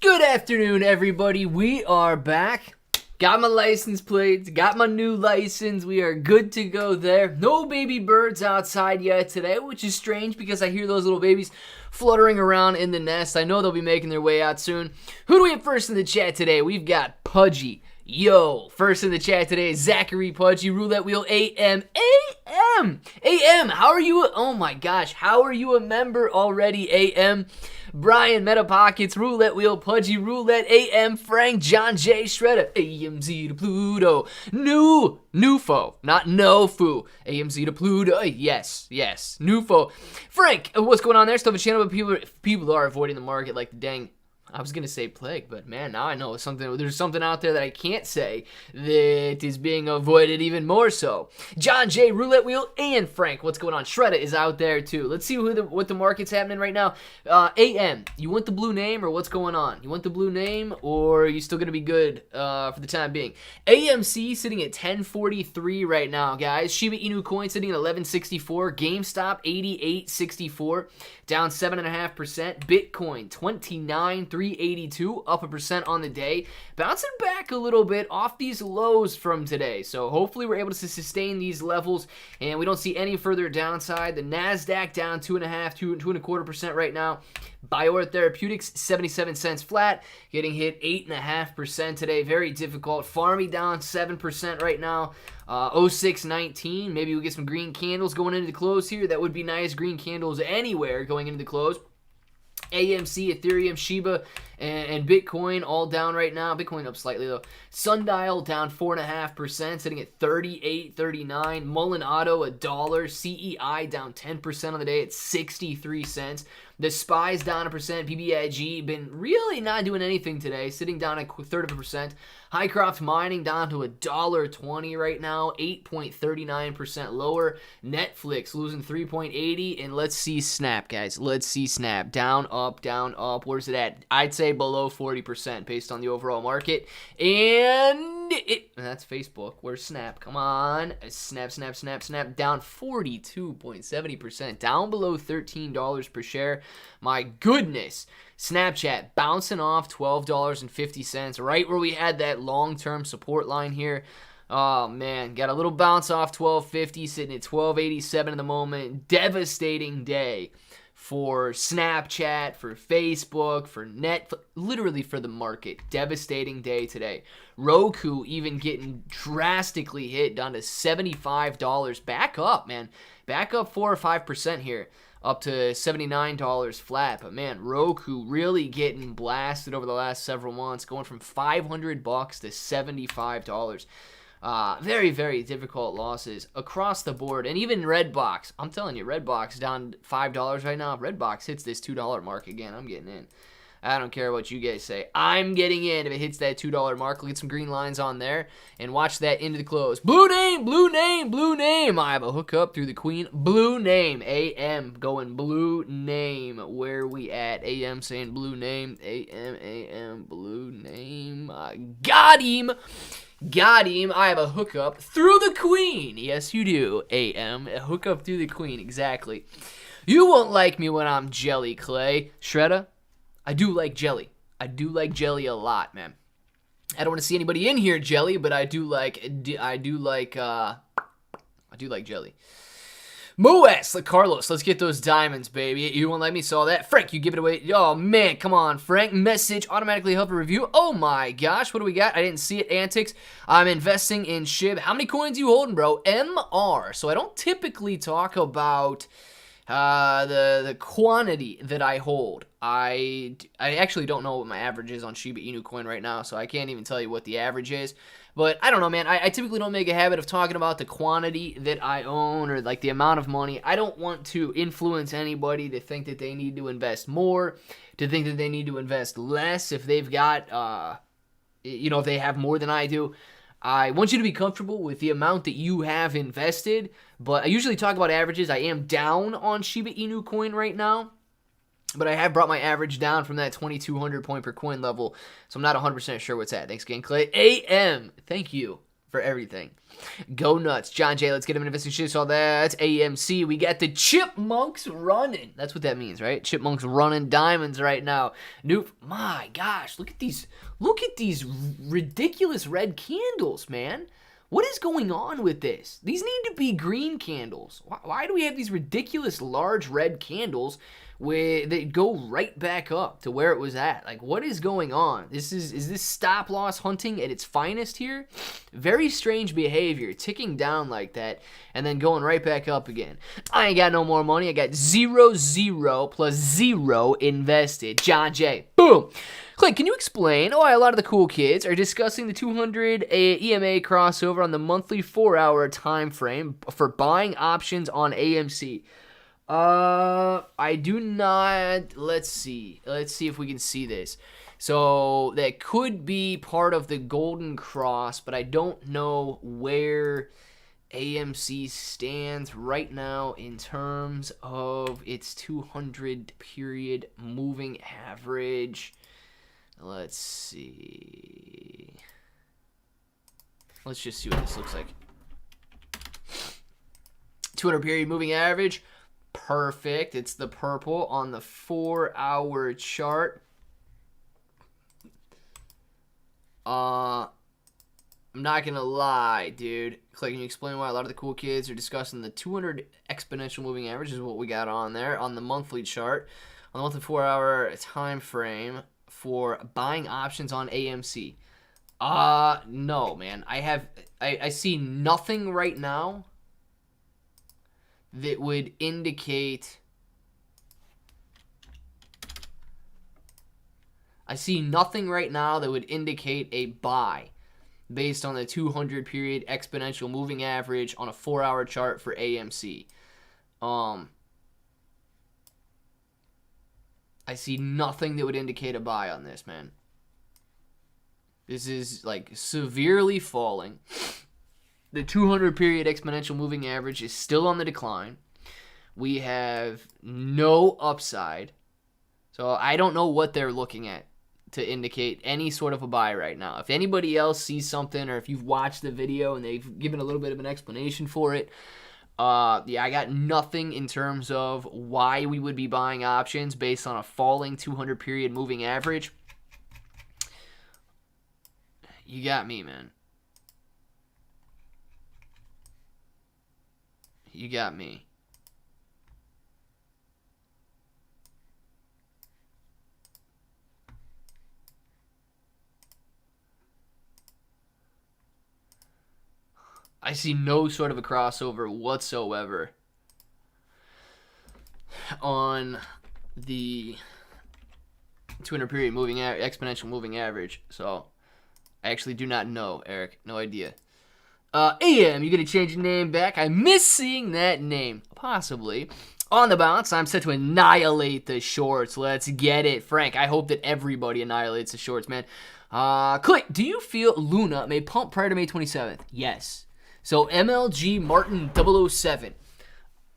Good afternoon, everybody. We are back. Got my license plates, got my new license. We are good to go there. No baby birds outside yet today, which is strange because I hear those little babies fluttering around in the nest. I know they'll be making their way out soon. Who do we have first in the chat today? We've got Pudgy. Yo, first in the chat today is Zachary Pudgy, Roulette Wheel AM. AM, how are you? Oh my gosh, how are you a member already, AM? Brian, Meta Pockets, Roulette Wheel, Pudgy, Roulette, AM, Frank, John J, Shredder, AMC to Pluto, Nufo, not no-foo, AMC to Pluto, yes, Nufo. Frank, what's going on there? Still have a channel, but people are avoiding the market like the dang, I was going to say plague, but man, now I know there's something out there that I can't say that is being avoided even more so. John J, Roulette Wheel, and Frank, what's going on? Shredda is out there too. Let's see what the market's happening right now. AM, you want the blue name or what's going on? You want the blue name or are you still going to be good for the time being? AMC sitting at 1043 right now, guys. Shiba Inu coin sitting at 1164. GameStop 8864, down 7.5%. Bitcoin 29,382, up 1% on the day. Bouncing back a little bit off these lows from today. So hopefully we're able to sustain these levels and we don't see any further downside. The NASDAQ down 2.25% right now. Bioware Therapeutics 77 cents flat, getting hit 8.5% today. Very difficult. Farmy down 7% right now. 0619, maybe we get some green candles going into the close here. That would be nice. Green candles anywhere going into the close. AMC, Ethereum, Shiba, and Bitcoin all down right now. Bitcoin up slightly though. Sundial down 4.5%, sitting at 38.39. Mullen Auto $1. CEI down 10% on the day at 63 cents. The SPY's down 1%. PBIG been really not doing anything today, sitting down a third of a percent. Highcroft Mining down to $1.20 right now, 8.39% lower. Netflix losing 3.80, and let's see Snap, guys. Let's see Snap down, up, down, up. Where's it at? I'd say below 40% based on the overall market, and that's Facebook. Where's Snap? Come on, Snap, down 42.70%, down below $13 per share. My goodness. Snapchat bouncing off $12.50, right where we had that long-term support line here. Oh man, got a little bounce off $12.50, sitting at $12.87 in the moment. Devastating day for Snapchat, for Facebook, for Netflix, literally for the market. Devastating day today. Roku even getting drastically hit, down to $75. Back up, man. Back up 4 or 5% here. Up to $79 flat. But man, Roku really getting blasted over the last several months, going from $500 to $75. Very, very difficult losses across the board. And even Redbox, I'm telling you, Redbox down $5 right now. If Redbox hits this $2 mark again, I'm getting in. I don't care what you guys say. I'm getting in if it hits that $2 mark. Look at some green lines on there and watch that into the close. Blue name, blue name, blue name. I have a hookup through the queen. Blue name. AM going blue name. Where we at? AM saying blue name. AM, blue name. Got him. Got him. I have a hookup through the queen. Yes, you do. AM. A hookup through the queen. Exactly. You won't like me when I'm jelly, Clay. Shredda? I do like jelly. I do like jelly a lot, man. I don't want to see anybody in here jelly, but I do like jelly. Moes, Carlos, let's get those diamonds, baby. You won't let me saw that. Frank, you give it away. Oh, man, come on, Frank. Message, automatically help a review. Oh, my gosh, what do we got? I didn't see it. Antics. I'm investing in Shib. How many coins you holding, bro? MR. So I don't typically talk about the quantity that I hold. I actually don't know what my average is on Shiba Inu coin right now, so I can't even tell you what the average is. But I don't know, man. I typically don't make a habit of talking about the quantity that I own or like the amount of money. I don't want to influence anybody to think that they need to invest more, to think that they need to invest less if they've got, if they have more than I do. I want you to be comfortable with the amount that you have invested, but I usually talk about averages. I am down on Shiba Inu coin right now, but I have brought my average down from that 2,200 point per coin level, so I'm not 100% sure what's at. Thanks again, Clay. AM, thank you. for everything. Go nuts. John J, let's get him an investing shit. So that's AMC. We got the chipmunks running. That's what that means, right? Chipmunks running diamonds right now. My gosh, look at these ridiculous red candles, man. What is going on with this? These need to be green candles. Why do we have these ridiculous large red candles that go right back up to where it was at? Like, what is going on? Is this stop loss hunting at its finest here? Very strange behavior, ticking down like that and then going right back up again. I ain't got no more money. I got 0, 0 plus 0 invested. John J. Boom. Click, can you explain why a lot of the cool kids are discussing the 200 EMA crossover on the monthly 4-hour time frame for buying options on AMC? I do not. Let's see if we can see this. So that could be part of the Golden Cross, but I don't know where AMC stands right now in terms of its 200 period moving average. Let's see. Let's just see what this looks like. 200 period moving average. Perfect. It's the purple on the 4-hour chart. I'm not gonna lie, dude. Click, can you explain why a lot of the cool kids are discussing the 200 exponential moving average is what we got on there on the monthly chart. On the monthly 4-hour time frame for buying options on AMC. No, man. I see nothing right now that would indicate a buy based on the 200 period exponential moving average on a 4-hour chart for AMC. I see nothing that would indicate a buy on this, man. This is like severely falling. The 200 period exponential moving average is still on the decline. We have no upside. So I don't know what they're looking at to indicate any sort of a buy right now. If anybody else sees something, or if you've watched the video and they've given a little bit of an explanation for it, I got nothing in terms of why we would be buying options based on a falling 200 period moving average. You got me, man. You got me. I see no sort of a crossover whatsoever on the 200 period moving exponential moving average. So I actually do not know, Eric. No idea. AM, you gonna change your name back? I'm missing that name. Possibly. On the bounce, I'm set to annihilate the shorts. Let's get it. Frank, I hope that everybody annihilates the shorts, man. Click, do you feel Luna may pump prior to May 27th? Yes. So MLG Martin 007.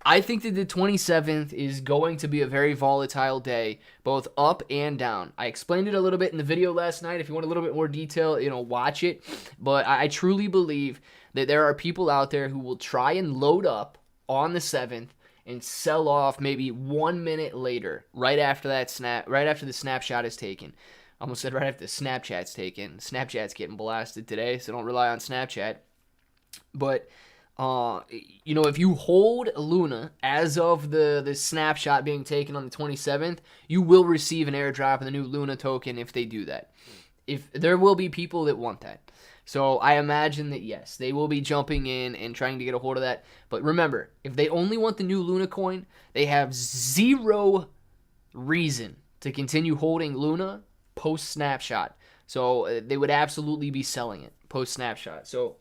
I think that the 27th is going to be a very volatile day, both up and down. I explained it a little bit in the video last night. If you want a little bit more detail, watch it. But I truly believe that there are people out there who will try and load up on the 7th and sell off maybe 1 minute later, right after the snapshot is taken. I almost said right after the Snapchat's taken. Snapchat's getting blasted today, so don't rely on Snapchat. But if you hold Luna as of the snapshot being taken on the 27th, you will receive an airdrop of the new Luna token if they do that. If there will be people that want that. So I imagine that, yes, they will be jumping in and trying to get a hold of that. But remember, if they only want the new Luna coin, they have zero reason to continue holding Luna post-snapshot. So they would absolutely be selling it post-snapshot. So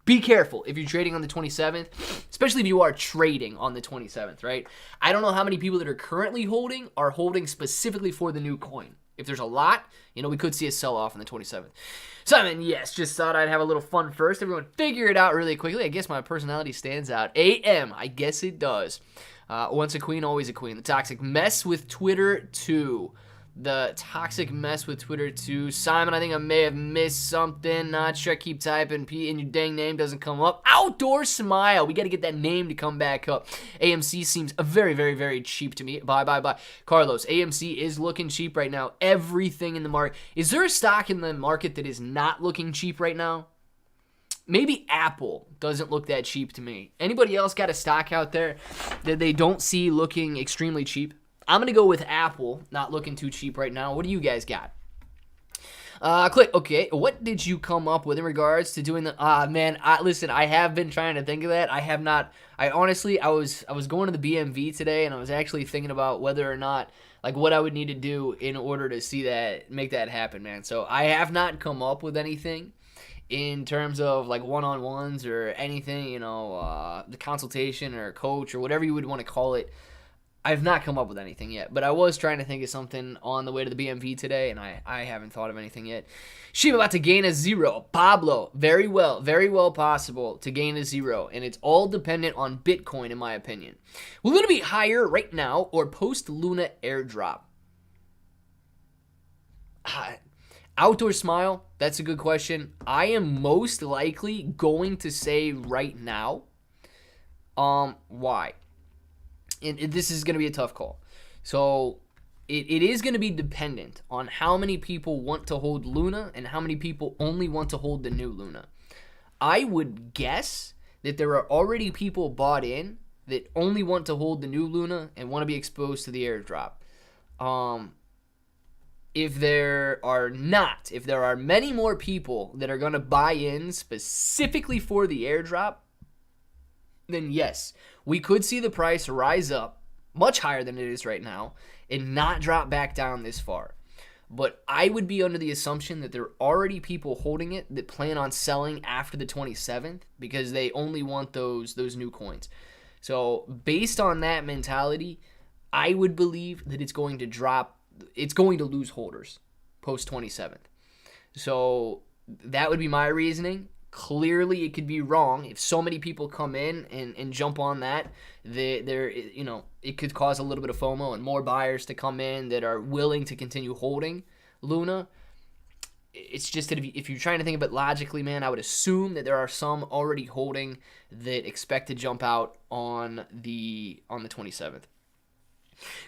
be careful if you're trading on the 27th, especially if you are trading on the 27th, right? I don't know how many people that are currently holding are holding specifically for the new coin. If there's a lot, we could see a sell-off on the 27th. Simon, yes, just thought I'd have a little fun first. Everyone figure it out really quickly. I guess my personality stands out. AM, I guess it does. Once a queen, always a queen. The toxic mess with Twitter too. The toxic mess with Twitter too. Simon, I think I may have missed something. Not sure. Keep typing. P and your dang name doesn't come up. Outdoor Smile. We got to get that name to come back up. AMC seems very, very, very cheap to me. Bye. Carlos, AMC is looking cheap right now. Everything in the market. Is there a stock in the market that is not looking cheap right now? Maybe Apple doesn't look that cheap to me. Anybody else got a stock out there that they don't see looking extremely cheap? I'm going to go with Apple, not looking too cheap right now. What do you guys got? Click. Okay, what did you come up with in regards to doing the... man, listen, I have been trying to think of that. I have not... I honestly, I was going to the BMV today, and I was actually thinking about whether or not, like, what I would need to do in order to see that, make that happen, man. So I have not come up with anything in terms of, like, one-on-ones or anything, you know, the consultation or coach or whatever you would want to call it. I've not come up with anything yet, but I was trying to think of something on the way to the BMV today, and I haven't thought of anything yet. Shiba about to gain a 0. Pablo, very well possible to gain a 0, and it's all dependent on Bitcoin, in my opinion. Will Luna be higher right now or post-Luna airdrop? Outdoor Smile, that's a good question. I am most likely going to say right now. Why? This is going to be a tough call. So it is going to be dependent on how many people want to hold Luna and how many people only want to hold the new Luna. I would guess that there are already people bought in that only want to hold the new Luna and want to be exposed to the airdrop. If there are many more people that are going to buy in specifically for the airdrop, then yes, we could see the price rise up much higher than it is right now and not drop back down this far. But I would be under the assumption that there are already people holding it that plan on selling after the 27th because they only want those new coins. So based on that mentality, I would believe that it's going to drop. It's going to lose holders post 27th. So that would be my reasoning. Clearly, it could be wrong. If so many people come in and jump on that, it could cause a little bit of FOMO and more buyers to come in that are willing to continue holding Luna. It's just that if you're trying to think of it logically, man, I would assume that there are some already holding that expect to jump out on the 27th.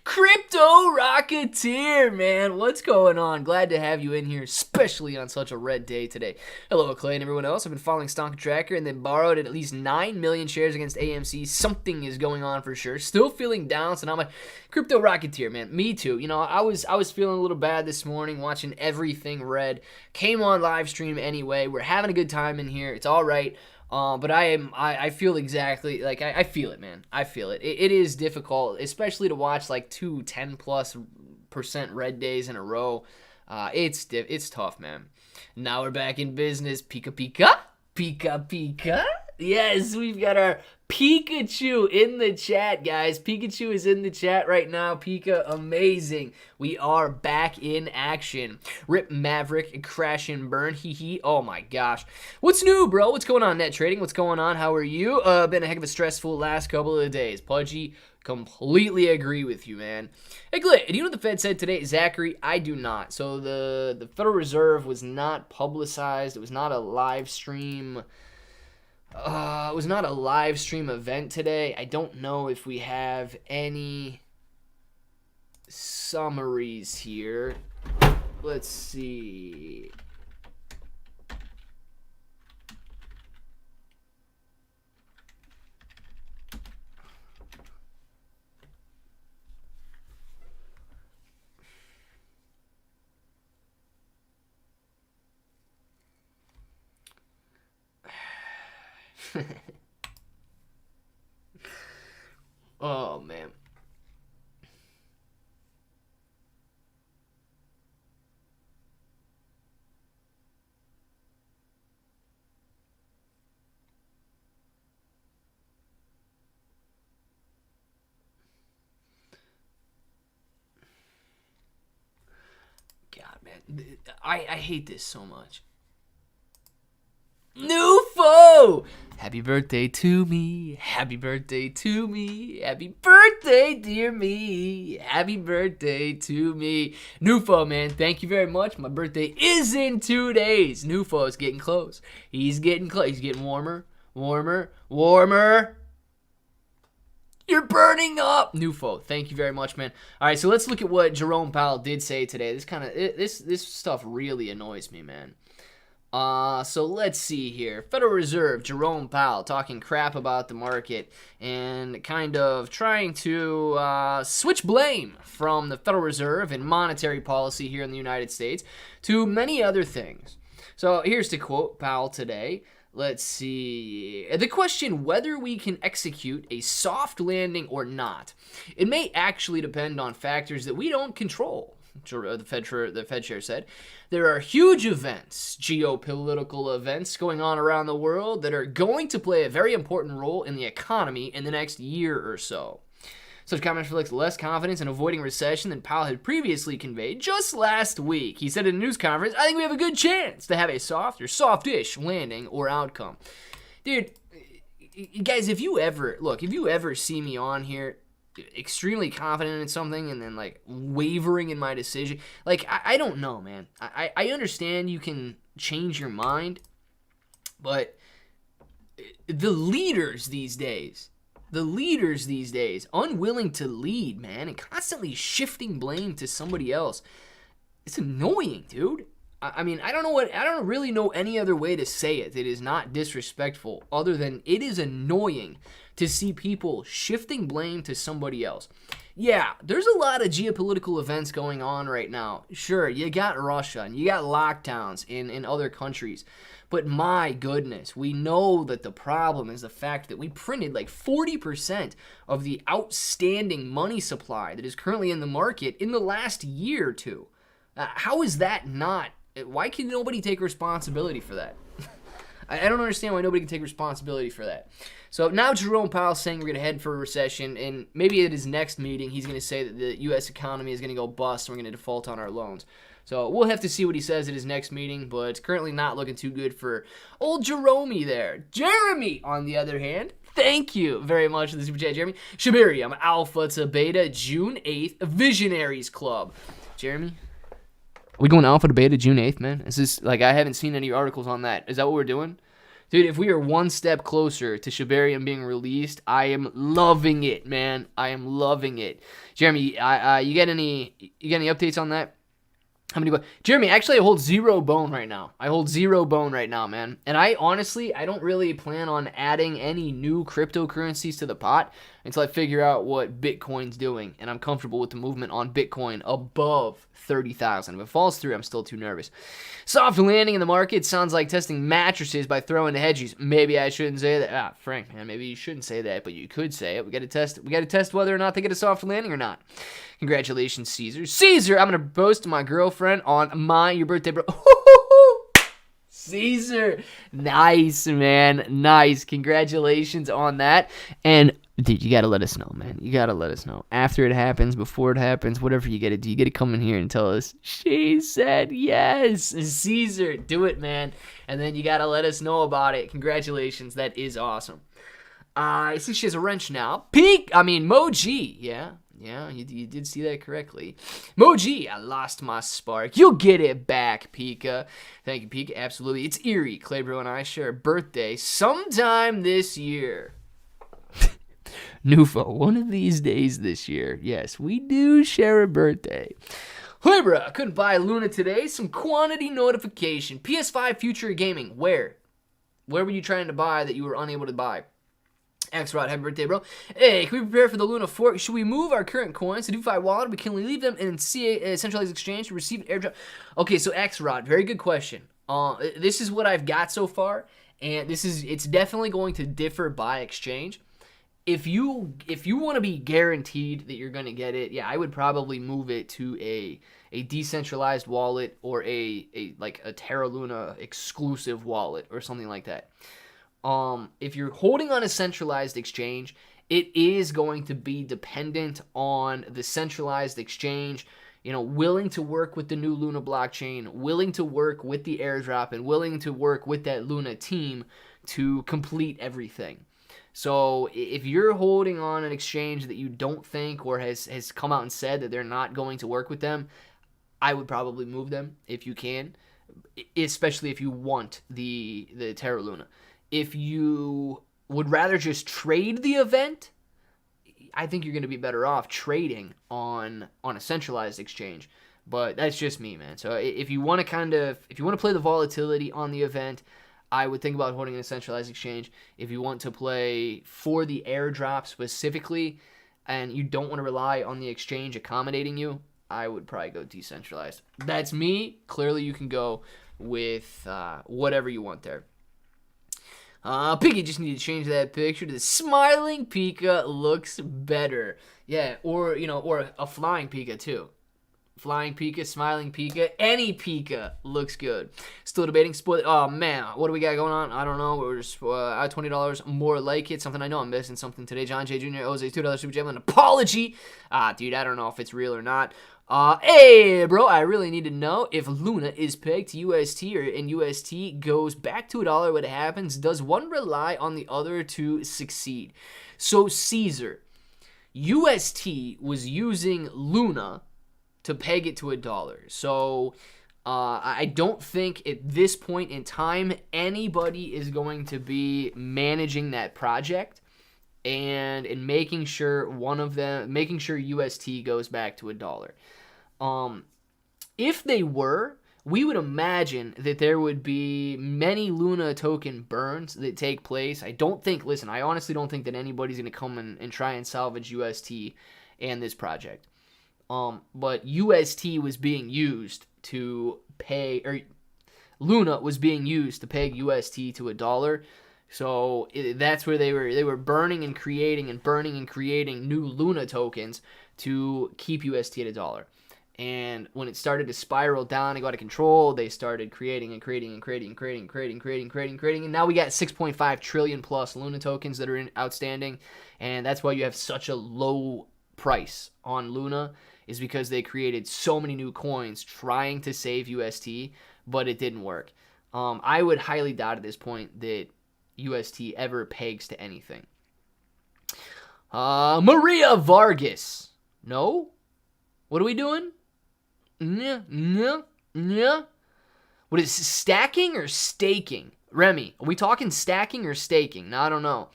Crypto Rocketeer, man, what's going on? Glad to have you in here, especially on such a red day today. Hello, Clay and everyone else. I've been following Stock Tracker and then borrowed at least 9 million shares against AMC. Something is going on for sure. Still feeling down, so now I'm a Crypto Rocketeer, man. Me too. You know, I was feeling a little bad this morning, watching everything red. Came on live stream anyway. We're having a good time in here. It's all right. But I feel exactly like I feel it, man. I feel it. It is difficult, especially to watch like 10+% red days in a row. It's tough, man. Now we're back in business. Pika. Yes, we've got our Pikachu in the chat, guys. Pikachu is in the chat right now. Pika, amazing. We are back in action. Rip Maverick, crash and burn. Hee. Oh my gosh. What's new, bro? What's going on, net trading? What's going on? How are you? Been a heck of a stressful last couple of days. Pudgy, completely agree with you, man. Hey, Glit, do you know what the Fed said today? Zachary, I do not. So the Federal Reserve was not publicized. It was not a live stream. It was not a live stream event today. I don't know if we have any summaries here. Let's see. Oh, man. God, man. I hate this so much. New foe! Happy birthday to me. Happy birthday to me. Happy birthday, dear me. Happy birthday to me. Nufo, man, thank you very much. My birthday is in 2 days. Nufo is getting close. He's getting close. He's getting warmer, warmer, warmer. You're burning up. Nufo, thank you very much, man. All right, so let's look at what Jerome Powell did say today. This stuff really annoys me, man. So let's see here. Federal Reserve, Jerome Powell, talking crap about the market and kind of trying to switch blame from the Federal Reserve and monetary policy here in the United States to many other things. So here's to quote Powell today. Let's see. The question whether we can execute a soft landing or not. It may actually depend on factors that we don't control. The Fed chair said. There are huge events, geopolitical events going on around the world that are going to play a very important role in the economy in the next year or so. Such comments reflect less confidence in avoiding recession than Powell had previously conveyed just last week. He said at a news conference, I think we have a good chance to have a soft or softish landing or outcome. Dude, guys, if you ever see me on here extremely confident in something and then like wavering in my decision, like I don't know, man. I understand you can change your mind, but the leaders these days, unwilling to lead, man, and constantly shifting blame to somebody else, it's annoying, dude. I mean, I don't really know any other way to say it that is not disrespectful other than it is annoying to see people shifting blame to somebody else. Yeah, there's a lot of geopolitical events going on right now. Sure, you got Russia and you got lockdowns in other countries. But my goodness, we know that the problem is the fact that we printed like 40% of the outstanding money supply that is currently in the market in the last year or two. How is that not? Why can nobody take responsibility for that? I don't understand why nobody can take responsibility for that. So now Jerome Powell's saying we're going to head for a recession, and maybe at his next meeting he's going to say that the U.S. economy is going to go bust and we're going to default on our loans. So we'll have to see what he says at his next meeting, but it's currently not looking too good for old Jeromey there. Jeremy, on the other hand, thank you very much for the super chat, Jeremy. Shabiri, I'm Alpha to Beta, June 8th, Visionaries Club. Jeremy? Are we going alpha to beta June 8th, man? Is this, like, I haven't seen any articles on that. Is that what we're doing? Dude, if we are one step closer to Shibarium being released, I am loving it, man. I am loving it. Jeremy, you got any updates on that? How many? Jeremy, actually, I hold zero bone right now. Man. And I don't really plan on adding any new cryptocurrencies to the pot until I figure out what Bitcoin's doing. And I'm comfortable with the movement on Bitcoin above 30,000. If it falls through, I'm still too nervous. Soft landing in the market sounds like testing mattresses by throwing the hedgies. Maybe I shouldn't say that. Frank, man, maybe you shouldn't say that, but you could say it. We got to test whether or not they get a soft landing or not. Congratulations, Caesar. Caesar, I'm going to propose to my girlfriend on your birthday, bro. Caesar. Nice, man. Nice. Congratulations on that. And, dude, you got to let us know, man. You got to let us know. After it happens, before it happens, whatever you got to do, you got to come in here and tell us, she said yes. Caesar, do it, man. And then you got to let us know about it. Congratulations. That is awesome. I see she has a wrench now. Moji. Yeah, you did see that correctly. Moji, I lost my spark. You'll get it back, Pika. Thank you, Pika. Absolutely. It's eerie. Claybro and I share a birthday sometime this year. Nufo, one of these days this year. Yes, we do share a birthday. Claybro, I couldn't buy Luna today. Some quantity notification. PS5 Future Gaming. Where? Where were you trying to buy that you were unable to buy? X-Rod, happy birthday, bro. Hey, can we prepare for the Luna fork? Should we move our current coins to DeFi wallet, but can we leave them in a centralized exchange to receive an airdrop? Okay, so X-Rod, very good question. This is what I've got so far, and it's definitely going to differ by exchange. If you want to be guaranteed that you're going to get it, yeah, I would probably move it to a decentralized wallet or a Terra Luna exclusive wallet or something like that. If you're holding on a centralized exchange, it is going to be dependent on the centralized exchange, willing to work with the new Luna blockchain, willing to work with the airdrop, and willing to work with that Luna team to complete everything. So if you're holding on an exchange that you don't think or has come out and said that they're not going to work with them, I would probably move them if you can, especially if you want the Terra Luna. If you would rather just trade the event, I think you're going to be better off trading on a centralized exchange. But that's just me, man. So if you want to play the volatility on the event, I would think about holding a centralized exchange. If you want to play for the airdrop specifically, and you don't want to rely on the exchange accommodating you, I would probably go decentralized. That's me. Clearly, you can go with whatever you want there. Piggy just need to change that picture to the smiling Pika looks better. Yeah, or a flying Pika too. Flying Pika, smiling Pika, any Pika looks good. Still debating split. Oh man, what do we got going on? I don't know. We're just at $20 more like it. Something I know I'm missing something today. John J Jr. owes a $2 super jam. An apology. Dude, I don't know if it's real or not. Hey, bro, I really need to know if Luna is pegged to UST and UST goes back to $1. What happens? Does one rely on the other to succeed? So, Caesar, UST was using Luna to peg it to $1. So, I don't think at this point in time anybody is going to be managing that project and making sure UST goes back to $1. If they were, we would imagine that there would be many Luna token burns that take place. I honestly don't think that anybody's going to come and try and salvage UST and this project. But UST was being used to pay, or Luna was being used to peg UST to $1. So that's where they were burning and creating new Luna tokens to keep UST at $1. And when it started to spiral down and go out of control, they started creating, and now we got 6.5 trillion plus Luna tokens that are outstanding, and that's why you have such a low price on Luna, is because they created so many new coins trying to save UST, but it didn't work. I would highly doubt at this point that UST ever pegs to anything. Maria Vargas. No? What are we doing? Yeah. What is stacking or staking? Remy, are we talking stacking or staking? No, I don't know.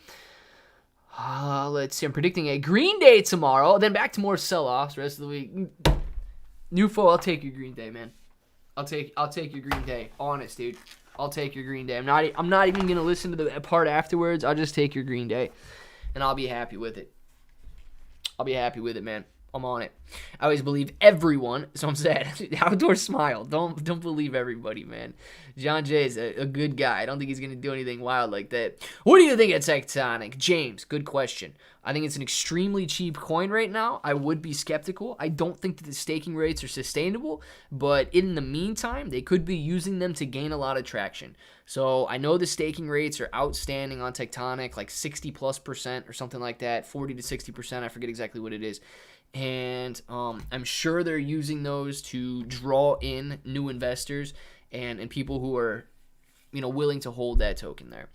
Let's see. I'm predicting a Green Day tomorrow. Then back to more sell-offs the rest of the week. Newfo, I'll take your Green Day, man. I'll take your Green Day. Honest, dude. I'll take your Green Day. I'm not even gonna listen to the part afterwards. I'll just take your Green Day, and I'll be happy with it. I'll be happy with it, man. I'm on it. I always believe everyone, so I'm sad. Outdoor smile. Don't believe everybody, man. John Jay is a good guy. I don't think he's going to do anything wild like that. What do you think of Tectonic? James, good question. I think it's an extremely cheap coin right now. I would be skeptical. I don't think that the staking rates are sustainable, but in the meantime, they could be using them to gain a lot of traction. So I know the staking rates are outstanding on Tectonic, like 60+% or something like that, 40 to 60%. I forget exactly what it is. And I'm sure they're using those to draw in new investors and people who are, willing to hold that token there.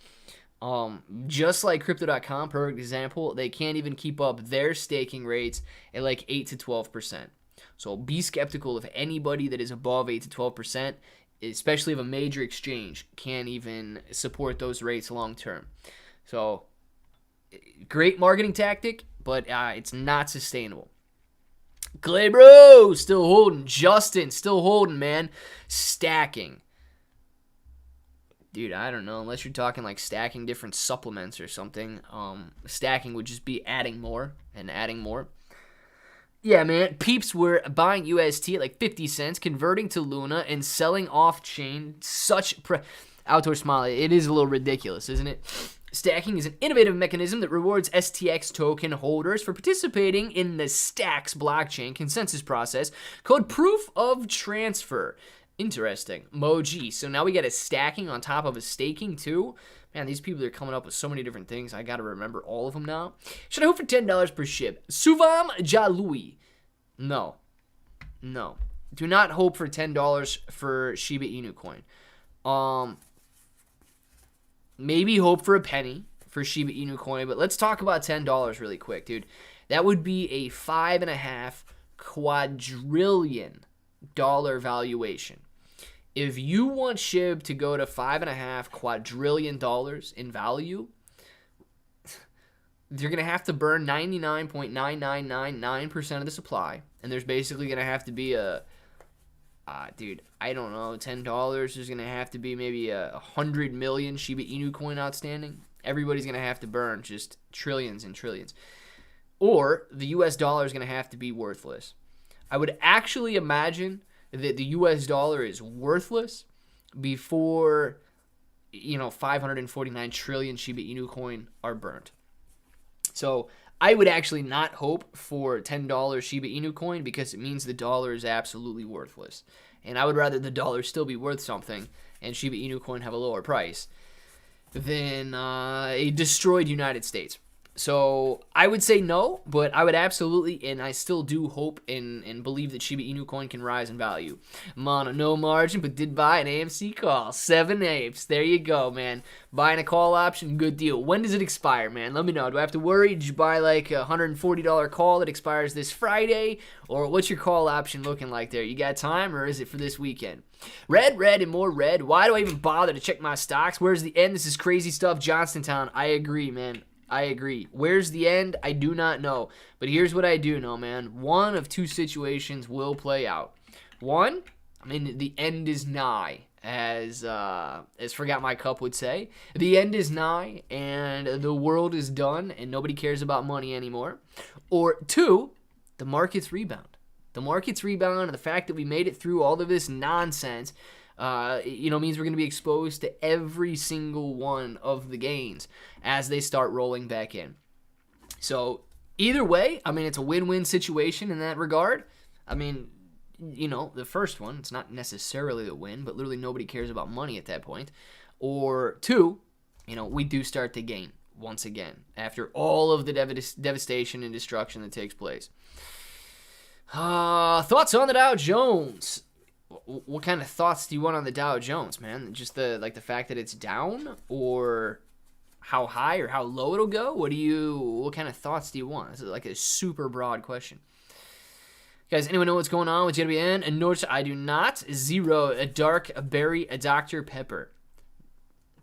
Just like Crypto.com, perfect example, they can't even keep up their staking rates at like 8 to 12%. So be skeptical if anybody that is above 8 to 12%, especially if a major exchange can't even support those rates long term. So great marketing tactic, but it's not sustainable. Clay bro, still holding. Justin, still holding, man. Stacking. Dude, I don't know. Unless you're talking like stacking different supplements or something. Stacking would just be adding more and adding more. Yeah, man. Peeps were buying UST at like 50 cents, converting to Luna, and selling off-chain. Outdoor smile. It is a little ridiculous, isn't it? Stacking is an innovative mechanism that rewards STX token holders for participating in the Stacks blockchain consensus process called Proof of Transfer. Interesting. Moji. So now we get a stacking on top of a staking too. Man, these people are coming up with so many different things. I got to remember all of them now. Should I hope for $10 per Shib? Suvam Jalui. No. Do not hope for $10 for Shiba Inu coin. maybe hope for a penny for Shiba Inu coin, but let's talk about $10 really quick, dude. That would be a $5.5 quadrillion valuation. If you want Shib to go to $5.5 quadrillion in value, you're going to have to burn 99.9999% of the supply, and there's basically going to have to be a dude, I don't know, $10. There's going to have to be maybe 100 million Shiba Inu coin outstanding. Everybody's going to have to burn just trillions and trillions. Or the US dollar is going to have to be worthless. I would actually imagine that the US dollar is worthless before, 549 trillion Shiba Inu coin are burnt. So I would actually not hope for $10 Shiba Inu coin because it means the dollar is absolutely worthless. And I would rather the dollar still be worth something and Shiba Inu coin have a lower price than a destroyed United States. So I would say no, but I would absolutely, and I still do hope and believe that Shiba Inu coin can rise in value. Mono, no margin, but did buy an AMC call. 7 apes. There you go, man. Buying a call option, good deal. When does it expire, man? Let me know. Do I have to worry? Did you buy like a $140 call that expires this Friday? Or what's your call option looking like there? You got time, or is it for this weekend? Red, and more red. Why do I even bother to check my stocks? Where's the end? This is crazy stuff. Johnstown. I agree, man. I agree. Where's the end? I do not know. But here's what I do know, man. One of two situations will play out. One, the end is nigh, as Forgot My Cup would say. The end is nigh, and the world is done, and nobody cares about money anymore. Or two, the markets rebound. The markets rebound, and the fact that we made it through all of this nonsense means we're going to be exposed to every single one of the gains as they start rolling back in. So either way, it's a win-win situation in that regard. The first one, it's not necessarily a win, but literally nobody cares about money at that point. Or two, we do start to gain once again after all of the devastation and destruction that takes place. Thoughts on the Dow Jones? What kind of thoughts do you want on the Dow Jones, man? Just the fact that it's down, or how high or how low it'll go? What kind of thoughts do you want? This is like a super broad question. Guys, anyone know what's going on with JWN? And notice I do not. Zero, a dark berry, a Dr. Pepper.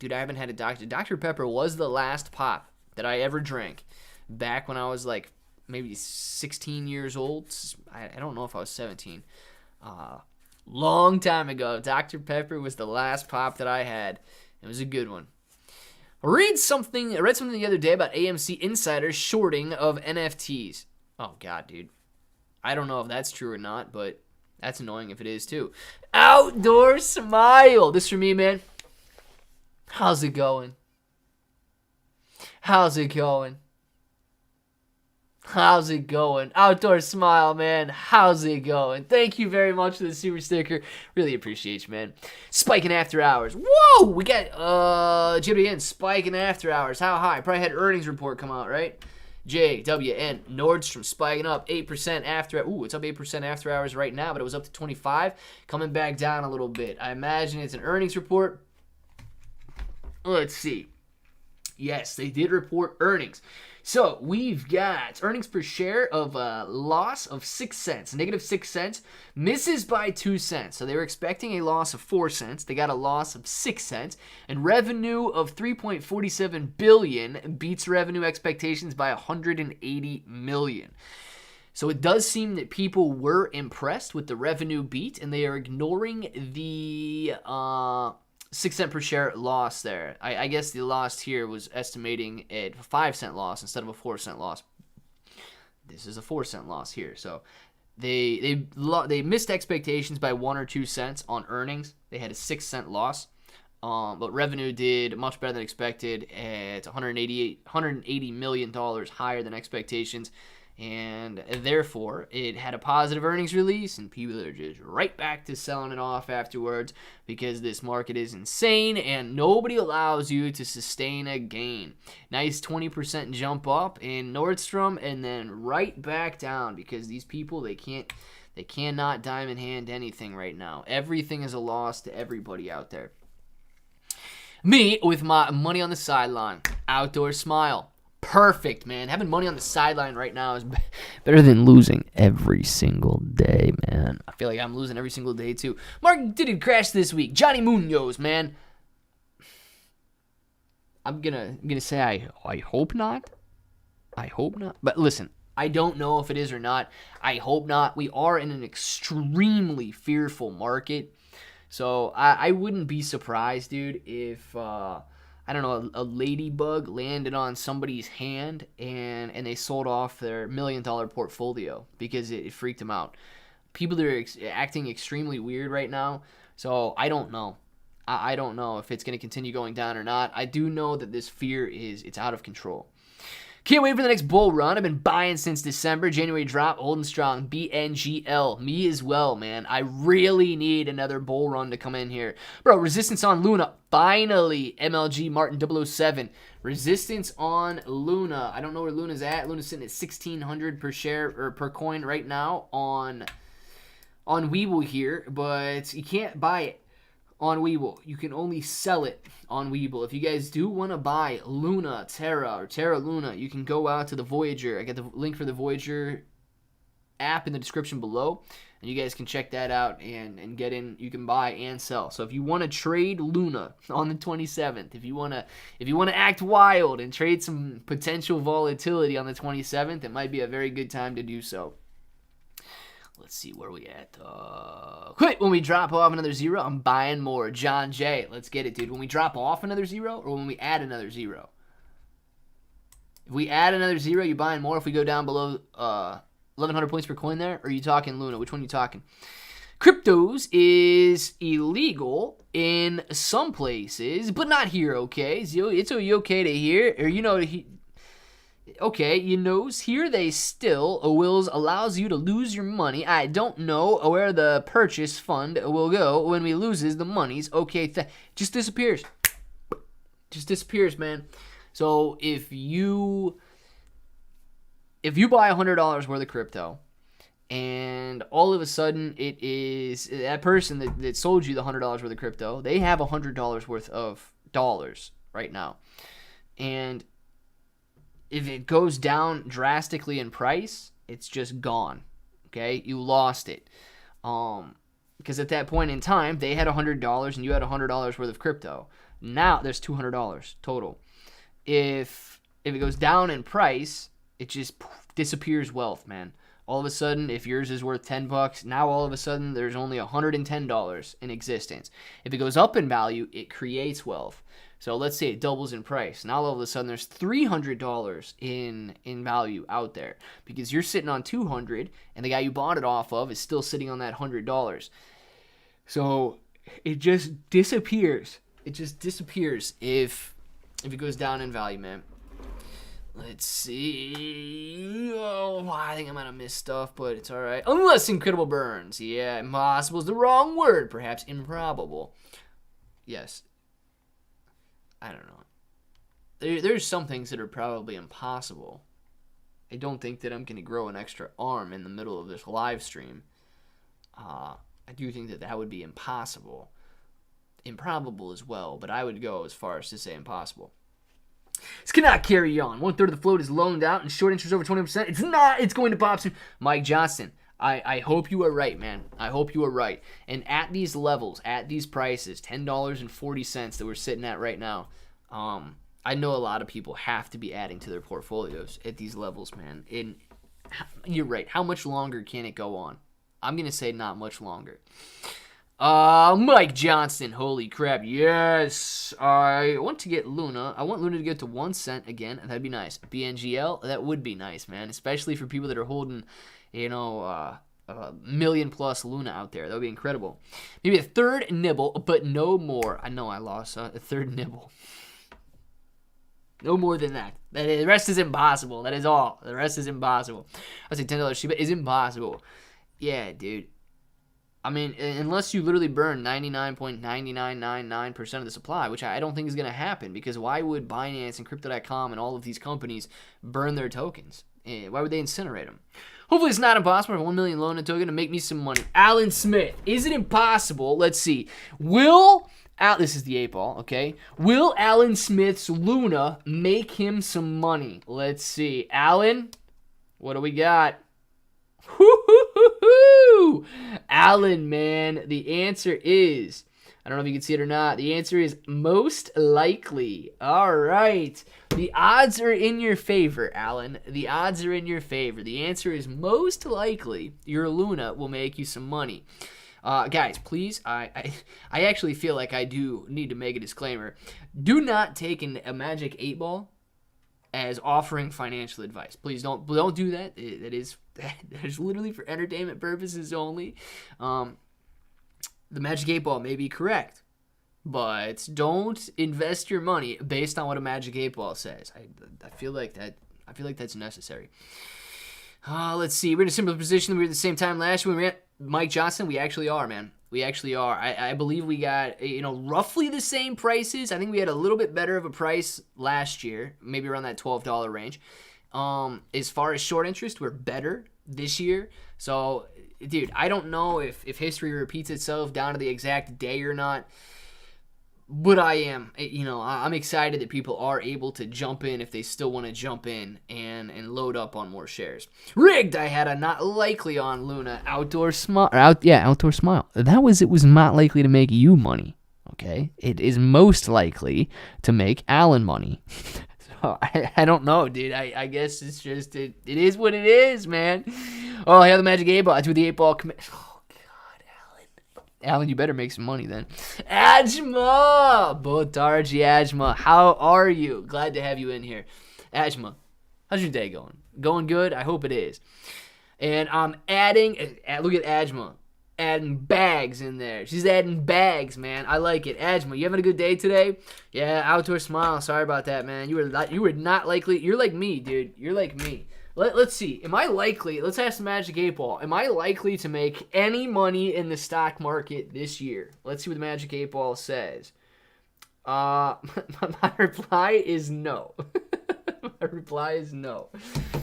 Dude, I haven't had a Dr. Pepper was the last pop that I ever drank back when I was like maybe 16 years old. I don't know if I was 17. Long time ago, Dr. Pepper was the last pop that I had. It was a good one. I read something the other day about AMC insiders shorting of NFTs. Oh, God, dude. I don't know if that's true or not, but that's annoying if it is, too. Outdoor Smile. This for me, man. How's it going? How's it going? How's it going? Outdoor Smile, man. How's it going? Thank you very much for the super sticker. Really appreciate you, man. Spiking after hours. Whoa! We got JWN spiking after hours. How high? Probably had earnings report come out, right? JWN Nordstrom spiking up 8% after. Ooh, it's up 8% after hours right now, but it was up to 25. Coming back down a little bit. I imagine it's an earnings report. Let's see. Yes, they did report earnings. So we've got earnings per share of a loss of 6 cents, negative 6 cents, misses by 2 cents. So they were expecting a loss of 4 cents. They got a loss of 6 cents, and revenue of $3.47 billion beats revenue expectations by $180 million. So it does seem that people were impressed with the revenue beat, and they are ignoring the 6 cent per share loss there. I guess the loss here was estimating a 5 cent loss instead of a 4 cent loss. This is a 4 cent loss here. So they missed expectations by 1 or 2 cents on earnings. They had a 6 cent loss. But revenue did much better than expected at $180 million higher than expectations. And therefore, it had a positive earnings release, and people are just right back to selling it off afterwards because this market is insane, and nobody allows you to sustain a gain. Nice 20% jump up in Nordstrom, and then right back down because these people, they cannot diamond hand anything right now. Everything is a loss to everybody out there. Me with my money on the sideline. Outdoor smile. Perfect, man. Having money on the sideline right now is better than losing every single day, man. I feel like I'm losing every single day, too. Market didn't crash this week. Johnny Munoz, man. I'm gonna say I hope not. I hope not. But listen, I don't know if it is or not. I hope not. We are in an extremely fearful market. So I wouldn't be surprised, dude, if I don't know, a ladybug landed on somebody's hand and they sold off their $1 million portfolio because it freaked them out. People are acting extremely weird right now, so I don't know. I don't know if it's going to continue going down or not. I do know that this fear it's out of control. Can't wait for the next bull run. I've been buying since December. January drop, holding strong. BNGL. Me as well, man. I really need another bull run to come in here. Bro, resistance on Luna. Finally, MLG Martin 007. Resistance on Luna. I don't know where Luna's at. Luna's sitting at 1,600 per share or per coin right now on Weeble here, but you can't buy it on Weeble. You can only sell it on Weeble. If you guys do want to buy Luna Terra or Terra Luna, you can go out to the Voyager. I got the link for the Voyager app in the description below, and you guys can check that out and get in. You can buy and sell. So if you want to trade Luna on the 27th, if you want to act wild and trade some potential volatility on the 27th, it might be a very good time to do so. Let's see where we at. Quick, when we drop off another zero, I'm buying more. John J. Let's get it, dude. When we drop off another zero or when we add another zero? If we add another zero, you buying more if we go down below 1,100 points per coin there? Or are you talking Luna? Which one are you talking? Cryptos is illegal in some places, but not here, okay? It's okay to hear, or okay, you knows here they still wills allows you to lose your money. I don't know where the purchase fund will go when we loses the monies. Okay, just disappears. Just disappears, man. So if you buy $100 worth of crypto, and all of a sudden it is that person that sold you the $100 worth of crypto, they have $100 worth of dollars right now, and if it goes down drastically in price, it's just gone. Okay, you lost it. Because at that point in time, they had $100 and you had $100 worth of crypto. Now there's $200 total. If it goes down in price, it just disappears wealth, man. All of a sudden, if yours is worth $10, now all of a sudden there's only $110 in existence. If it goes up in value, it creates wealth. So let's say it doubles in price. Now all of a sudden there's $300 in value out there because you're sitting on $200 and the guy you bought it off of is still sitting on that $100. So it just disappears. It just disappears if it goes down in value, man. Let's see. Oh, I think I might have missed stuff, but it's all right. Unless incredible burns. Yeah, impossible is the wrong word. Perhaps improbable. Yes. I don't know. There's some things that are probably impossible. I don't think that I'm going to grow an extra arm in the middle of this live stream. I do think that would be impossible. Improbable as well, but I would go as far as to say impossible. This cannot carry on. 1/3 of the float is loaned out and short interest over 20%. It's not. It's going to pop soon. Mike Johnston, I hope you are right, man. I hope you are right. And at these levels, at these prices, $10.40 that we're sitting at right now, I know a lot of people have to be adding to their portfolios at these levels, man. And you're right. How much longer can it go on? I'm going to say not much longer. Mike Johnston, holy crap, yes. I want to get Luna. I want Luna to get to 1 cent again, and that'd be nice. BNGL, that would be nice, man, especially for people that are holding, a million plus Luna out there. That would be incredible. Maybe a third nibble, but no more. I know I lost a third nibble. No more than that. The rest is impossible. That is all. The rest is impossible. I say $10 Shiba is impossible. Yeah, dude. I mean, unless you literally burn 99.9999% of the supply, which I don't think is going to happen, because why would Binance and Crypto.com and all of these companies burn their tokens? Why would they incinerate them? Hopefully it's not impossible for 1 million loan a token to make me some money. Alan Smith, is it impossible? Let's see. Will This is the 8-ball, okay? Will Alan Smith's Luna make him some money? Let's see. Alan, what do we got? Woo-hoo-hoo-hoo! Alan, man, the answer is, I don't know if you can see it or not, the answer is most likely. All right. The odds are in your favor, Alan. The odds are in your favor. The answer is most likely your Luna will make you some money. Guys, please, I actually feel like I do need to make a disclaimer. Do not take a Magic 8-ball as offering financial advice. Please don't do that. That is literally for entertainment purposes only. The Magic 8-ball may be correct, but don't invest your money based on what a Magic 8-ball says. I feel like that's necessary. Let's see. We're in a similar position than we were at the same time last year when we were at Mike Johnson. We actually are, man. We actually are. I believe we got, roughly the same prices. I think we had a little bit better of a price last year, maybe around that $12 range. As far as short interest, we're better this year. So, dude, I don't know if history repeats itself down to the exact day or not. But I am, I'm excited that people are able to jump in if they still want to jump in and load up on more shares. Rigged, I had a not likely on Luna. Outdoor Smile. It was not likely to make you money, okay? It is most likely to make Alan money. So I don't know, dude. I guess it's just, it is what it is, man. Oh, I have the Magic 8-ball. That's with the 8-ball commit. Alan, you better make some money then. Ajma! Botarji Ajma, how are you? Glad to have you in here. Ajma, how's your day going? Going good? I hope it is. And I'm adding, look at Ajma, adding bags in there. She's adding bags, man. I like it. Ajma, you having a good day today? Yeah, Outdoor Smile. Sorry about that, man. You were not likely. You're like me, dude. You're like me. Let's see. Am I likely? Let's ask the Magic 8-ball. Am I likely to make any money in the stock market this year? Let's see what the Magic 8-ball says. My reply is no. My reply is no.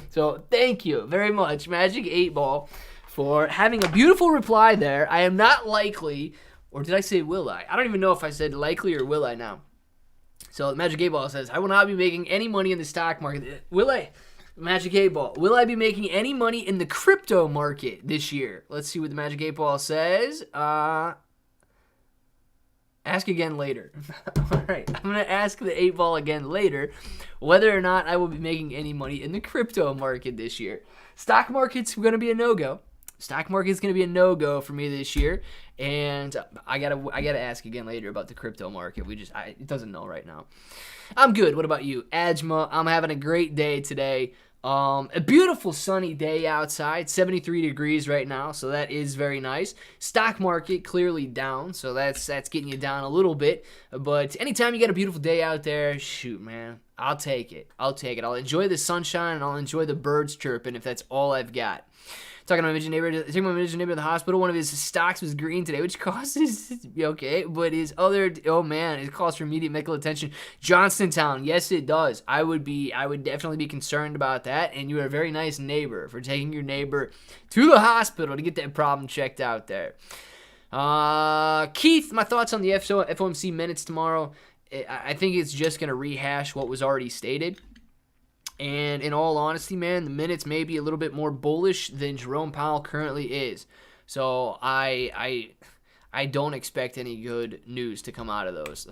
So thank you very much, Magic 8-ball, for having a beautiful reply there. I am not likely, or did I say will I? I don't even know if I said likely or will I now. So the Magic 8-ball says, I will not be making any money in the stock market. Will I? Magic 8-ball. Will I be making any money in the crypto market this year? Let's see what the Magic 8-ball says. Ask again later. All right. I'm going to ask the 8-ball again later whether or not I will be making any money in the crypto market this year. Stock market's going to be a no-go. Stock market's going to be a no-go for me this year. And I gotta ask again later about the crypto market. It doesn't know right now. I'm good. What about you? Ajma, I'm having a great day today. A beautiful sunny day outside, 73 degrees right now, so that is very nice. Stock market clearly down, so that's getting you down a little bit. But anytime you got a beautiful day out there, shoot, man, I'll take it. I'll enjoy the sunshine and I'll enjoy the birds chirping if that's all I've got. Talking to my midget neighbor, taking my midget neighbor to the hospital. One of his stocks was green today, which causes, okay, but his other, oh man, it calls for immediate medical attention. Johnstontown, yes it does. I would definitely be concerned about that, and you are a very nice neighbor for taking your neighbor to the hospital to get that problem checked out there. Keith, my thoughts on the FOMC minutes tomorrow. I think it's just going to rehash what was already stated. And in all honesty, man, the minutes may be a little bit more bullish than Jerome Powell currently is. So I don't expect any good news to come out of those.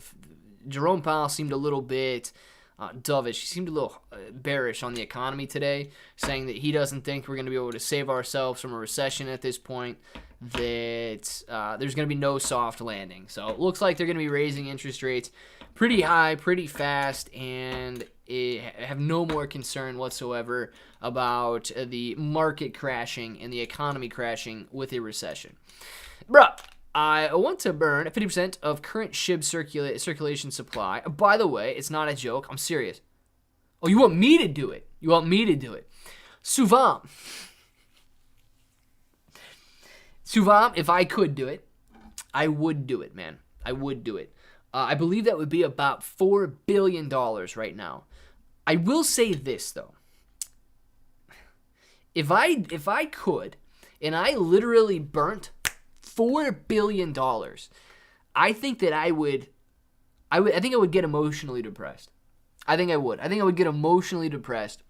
Jerome Powell seemed a little bit dovish. He seemed a little bearish on the economy today, saying that he doesn't think we're going to be able to save ourselves from a recession at this point, that there's going to be no soft landing. So it looks like they're going to be raising interest rates pretty high, pretty fast, and have no more concern whatsoever about the market crashing and the economy crashing with a recession. Bruh, I want to burn 50% of current Shib circulation supply. By the way, it's not a joke. I'm serious. Oh, you want me to do it? Suvam, if I could do it, I would do it, man. I would do it. I believe that would be about $4 billion right now. I will say this, though. If I could, and I literally burnt $4 billion, I think that I think I would get emotionally depressed. I think I would. I think I would get emotionally depressed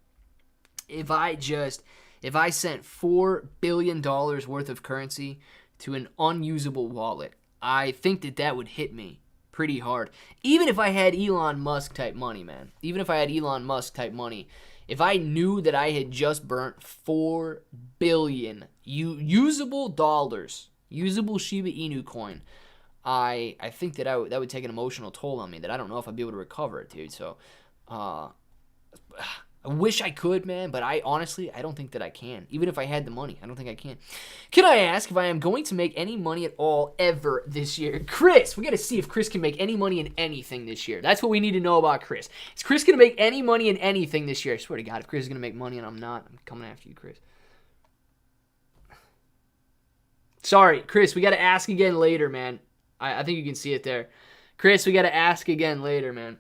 if I sent $4 billion worth of currency to an unusable wallet. I think that would hit me pretty hard. Even if I had Elon Musk type money, man. Even if I had Elon Musk type money. If I knew that I had just burnt 4 billion usable dollars, usable Shiba Inu coin, I think that that would take an emotional toll on me that I don't know if I'd be able to recover it, dude. So, I wish I could, man, but I don't think that I can. Even if I had the money, I don't think I can. Can I ask if I am going to make any money at all ever this year? Chris, we got to see if Chris can make any money in anything this year. That's what we need to know about Chris. Is Chris going to make any money in anything this year? I swear to God, if Chris is going to make money and I'm not, I'm coming after you, Chris. Sorry, Chris, we got to ask again later, man. I think you can see it there. Chris, we got to ask again later, man.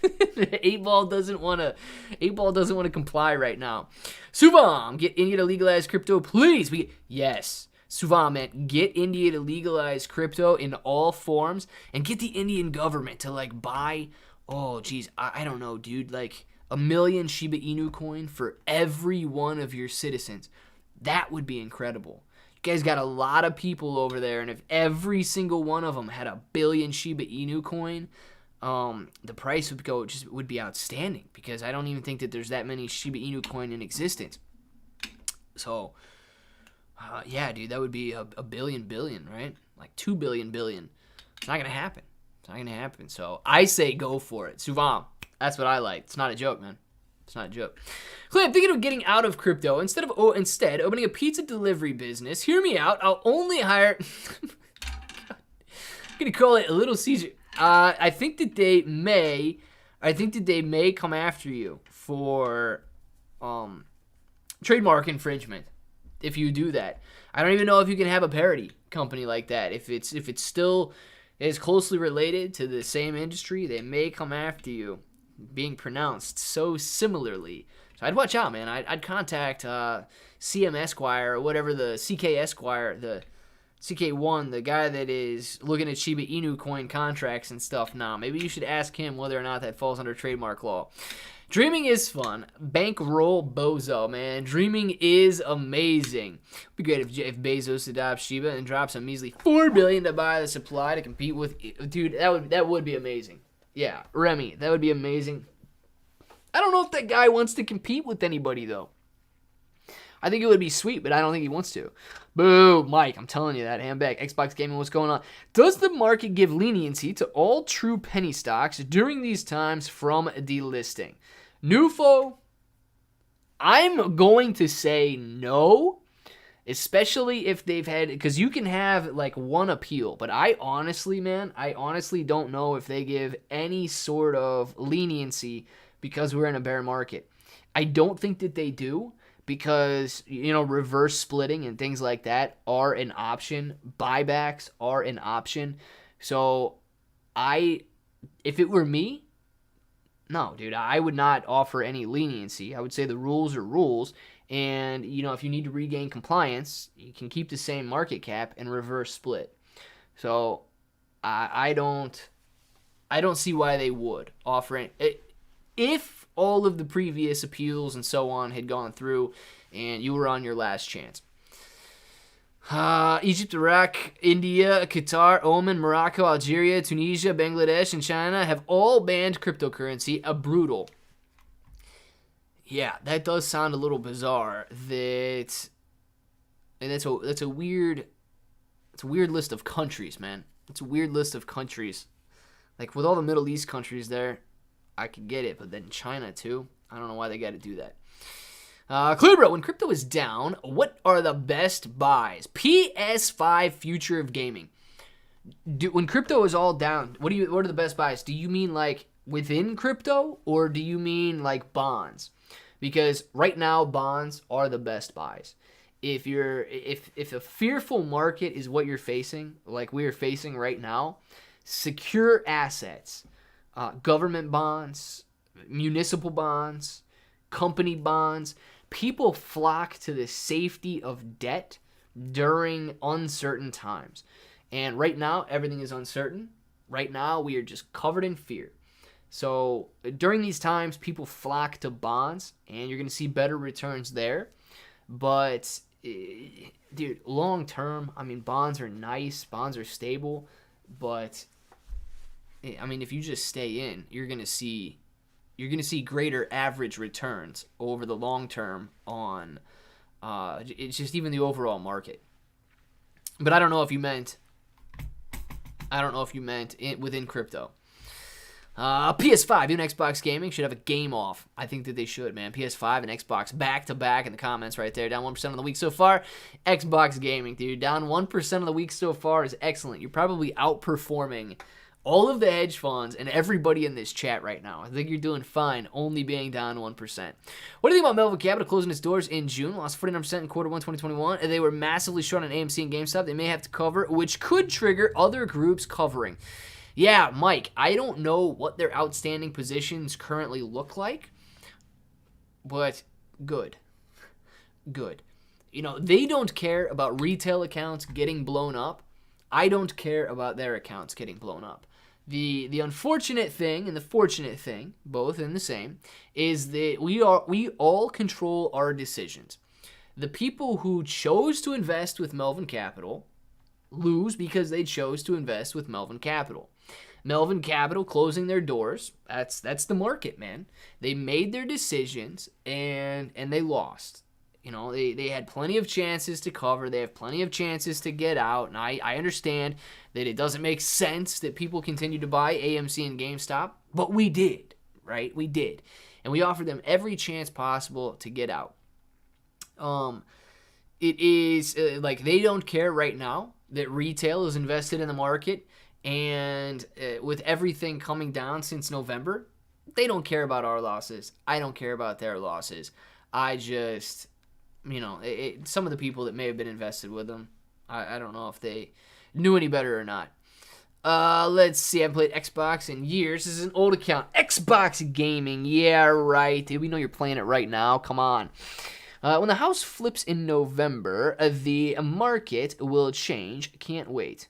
8Ball doesn't want to comply right now. Suvam, get India to legalize crypto, please. Yes. Suvam, man, get India to legalize crypto in all forms and get the Indian government to like buy, oh geez, I don't know, dude, like 1 million Shiba Inu coin for every one of your citizens. That would be incredible. You guys got a lot of people over there, and if every single one of them had 1 billion Shiba Inu coin, the price would be outstanding, because I don't even think that there's that many Shiba Inu coin in existence. So, yeah, dude, that would be a billion, right? Like 2 billion. It's not gonna happen. So I say go for it, Suvam. That's what I like. It's not a joke, man. It's not a joke. Clay, I'm thinking of getting out of crypto instead opening a pizza delivery business. Hear me out. I'll only hire. I'm gonna call it a Little Caesar. I think that they may come after you for trademark infringement if you do that. I don't even know if you can have a parody company like that. If it's still is closely related to the same industry, they may come after you, being pronounced so similarly. So I'd watch out, man. I'd contact CM Esquire or whatever, the CK Esquire, the CK1, the guy that is looking at Shiba Inu coin contracts and stuff now. Maybe you should ask him whether or not that falls under trademark law. Dreaming is fun. Bankroll bozo, man. Dreaming is amazing. It'd be great if Bezos adopts Shiba and drops a measly $4 billion to buy the supply to compete with. Dude, that would be amazing. Yeah, Remy, that would be amazing. I don't know if that guy wants to compete with anybody, though. I think it would be sweet, but I don't think he wants to. Boo, Mike, I'm telling you that. Handbag, Xbox Gaming, what's going on? Does the market give leniency to all true penny stocks during these times from delisting? Nufo, I'm going to say no, especially if they've had, because you can have like one appeal, but I honestly don't know if they give any sort of leniency because we're in a bear market. I don't think that they do, because, reverse splitting and things like that are an option. Buybacks are an option. So if it were me, no, dude, I would not offer any leniency. I would say the rules are rules. And, if you need to regain compliance, you can keep the same market cap and reverse split. So I don't see why they would offer it. If all of the previous appeals and so on had gone through and you were on your last chance. Egypt, Iraq, India, Qatar, Oman, Morocco, Algeria, Tunisia, Bangladesh, and China have all banned cryptocurrency. Brutal. Yeah, that does sound a little bizarre. That's a weird list of countries, man. It's a weird list of countries. Like, with all the Middle East countries there, I could get it, but then China too. I don't know why they got to do that. Clearbro, when crypto is down, what are the best buys? PS5 future of gaming. When crypto is all down, what are the best buys? Do you mean like within crypto, or do you mean like bonds? Because right now bonds are the best buys. If a fearful market is what you're facing, like we are facing right now, secure assets, government bonds, municipal bonds, company bonds, people flock to the safety of debt during uncertain times. And right now, everything is uncertain. Right now, we are just covered in fear. So during these times, people flock to bonds, and you're going to see better returns there. But, dude, long term, I mean, bonds are nice. Bonds are stable. But, I mean, if you just stay in, you're going to see greater average returns over the long term on it's just even the overall market. But I don't know if you meant within crypto. PS5, even Xbox Gaming should have a game off. I think that they should, man. PS5 and Xbox back to back in the comments right there. Down 1% of the week so far. Xbox Gaming, dude, down 1% of the week so far is excellent. You're probably outperforming all of the hedge funds and everybody in this chat right now. I think you're doing fine, only being down 1%. What do you think about Melvin Capital closing its doors in June? Lost 49% in quarter 1, 2021. They were massively short on AMC and GameStop. They may have to cover, which could trigger other groups covering. Yeah, Mike, I don't know what their outstanding positions currently look like, but good. Good. You know, they don't care about retail accounts getting blown up. I don't care about their accounts getting blown up. The unfortunate thing and the fortunate thing, both in the same, is that we all control our decisions. The people who chose to invest with Melvin Capital lose because they chose to invest with Melvin Capital. Melvin Capital closing their doors, that's the market, man. They made their decisions and they lost. You know, they had plenty of chances to cover. They have plenty of chances to get out. And I understand that it doesn't make sense that people continue to buy AMC and GameStop, but we did, right? We did. And we offered them every chance possible to get out. It is like they don't care right now that retail is invested in the market. And with everything coming down since November, they don't care about our losses. I don't care about their losses. I just, you know, some of the people that may have been invested with them, I don't know if they knew any better or not. Let's see. I haven't played Xbox in years. This is an old account. Xbox Gaming. Yeah, right. We know you're playing it right now. Come on. When the house flips in November, the market will change. Can't wait.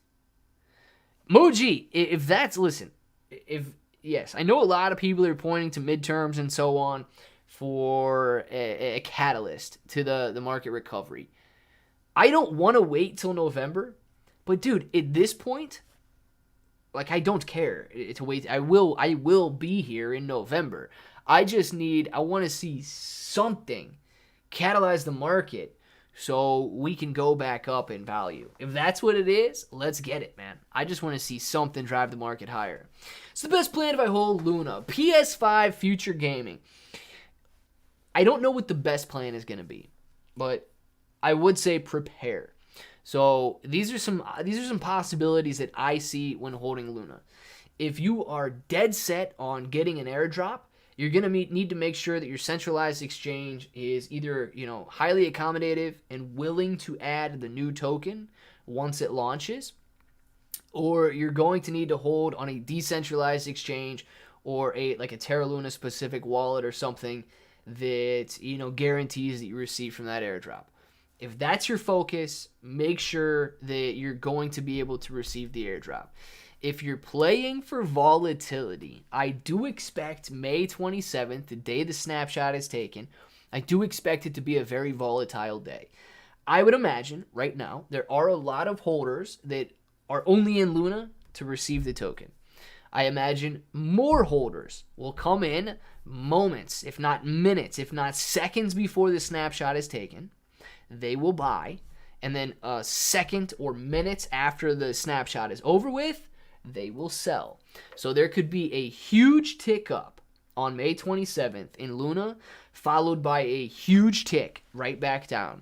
Moji, yes, I know a lot of people are pointing to midterms and so on for a catalyst to the market recovery. I don't want to wait till November, but dude, at this point, like I don't care to wait. I will be here in November. I want to see something catalyze the market so we can go back up in value. If that's what it is, let's get it, man. I just want to see something drive the market higher. It's the best plan if I hold Luna. PS5 future gaming. I don't know what the best plan is going to be, but I would say prepare. So these are some possibilities that I see when holding Luna. If you are dead set on getting an airdrop, you're going to need to make sure that your centralized exchange is either, you know, highly accommodative and willing to add the new token once it launches, or you're going to need to hold on a decentralized exchange or a Terra Luna specific wallet or something that, you know, guarantees that you receive from that airdrop. If that's your focus, make sure that you're going to be able to receive the airdrop. If you're playing for volatility, I do expect May 27th, the day the snapshot is taken, I do expect it to be a very volatile day. I would imagine right now there are a lot of holders that are only in Luna to receive the token. I imagine more holders will come in moments, if not minutes, if not seconds before the snapshot is taken. They will buy, and then a second or minutes after the snapshot is over with, they will sell. So there could be a huge tick up on May 27th in Luna, followed by a huge tick right back down.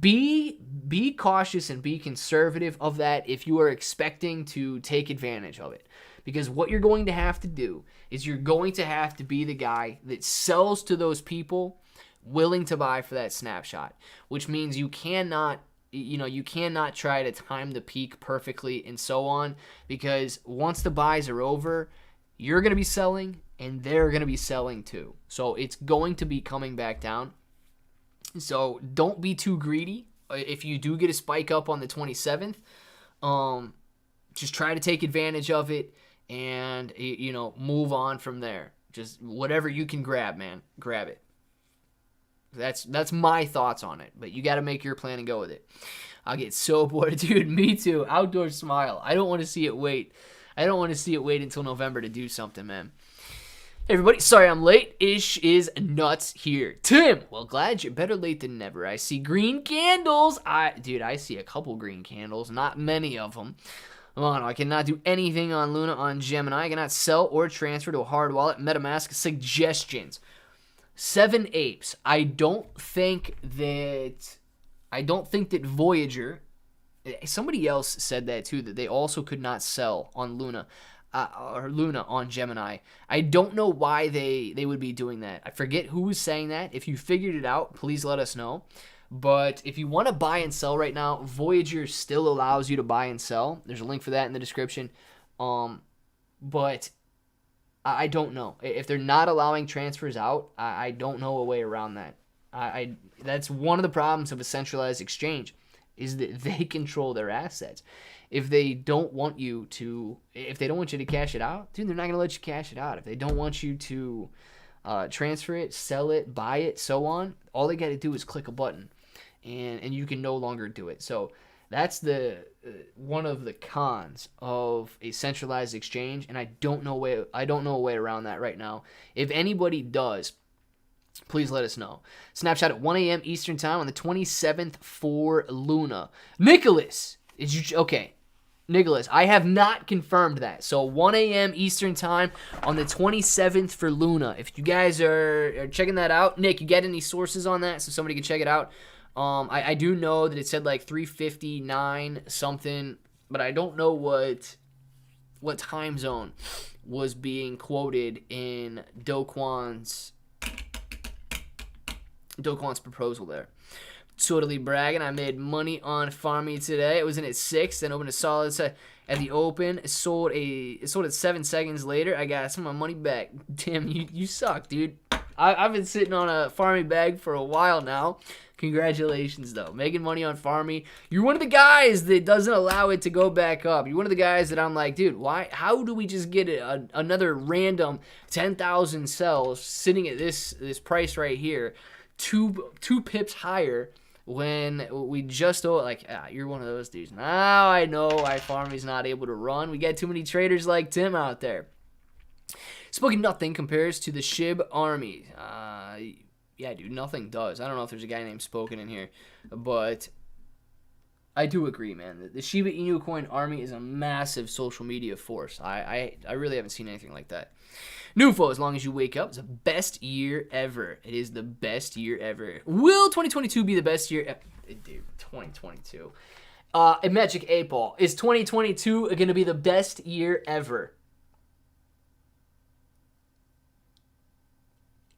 Be cautious and be conservative of that if you are expecting to take advantage of it. Because what you're going to have to do is you're going to have to be the guy that sells to those people willing to buy for that snapshot, which means you cannot try to time the peak perfectly and so on, because once the buys are over, you're going to be selling and they're going to be selling too. So it's going to be coming back down. So don't be too greedy. If you do get a spike up on the 27th, Just try to take advantage of it and, move on from there. Just whatever you can grab, man, grab it. That's my thoughts on it, but you got to make your plan and go with it. I'll get so bored. Dude, me too. Outdoor smile. I don't want to see it wait. I don't want to see it wait until November to do something, man. Hey everybody, sorry I'm late. Ish is nuts here. Tim, well, glad you're better late than never. I see green candles. I see a couple green candles, not many of them. I cannot do anything on Luna on Gemini. I cannot sell or transfer to a hard wallet. MetaMask suggestions. 7 apes. I don't think that Voyager. Somebody else said that too, that they also could not sell on Luna. Or Luna on Gemini. I don't know why they would be doing that. I forget who was saying that. If you figured it out, please let us know. But if you want to buy and sell right now, Voyager still allows you to buy and sell. There's a link for that in the description. But I don't know. If they're not allowing transfers out, I don't know a way around that. That's one of the problems of a centralized exchange, is that they control their assets. If they don't want you to cash it out, dude, they're not going to let you cash it out. If they don't want you to transfer it, sell it, buy it, so on, all they got to do is click a button, and you can no longer do it. So that's the one of the cons of a centralized exchange, and I don't know a way around that right now. If anybody does, please let us know. Snapshot at 1 a.m. Eastern Time on the 27th for Luna. Nicholas, okay? Nicholas, I have not confirmed that. So 1 a.m. Eastern Time on the 27th for Luna. If you guys are checking that out, Nick, you get any sources on that so somebody can check it out? I do know that it said like 3:59 something, but I don't know what time zone was being quoted in Do Kwon's proposal there. Totally bragging. I made money on Fomc today. It was in at 6, then opened a solid set at the open. It sold at 7 seconds later. I got some of my money back. Damn, you suck, dude. I've been sitting on a Fomc bag for a while now. Congratulations, though. Making money on Fomc. You're one of the guys that doesn't allow it to go back up. You're one of the guys that I'm like, dude, why? How do we just get another random 10,000 sells sitting at this price right here, two pips higher, when we just you're one of those dudes. Now I know why Fomc's not able to run. We got too many traders like Tim out there. Spoken nothing compares to the Shib army. Yeah, dude, nothing does. I don't know if there's a guy named Spoken in here, but I do agree, man. The Shiba Inu coin army is a massive social media force. I really haven't seen anything like that. Nufo, as long as you wake up, it's the best year ever. It is the best year ever. Will 2022 be the best year? Dude, 2022. A Magic 8 Ball. Is 2022 going to be the best year ever?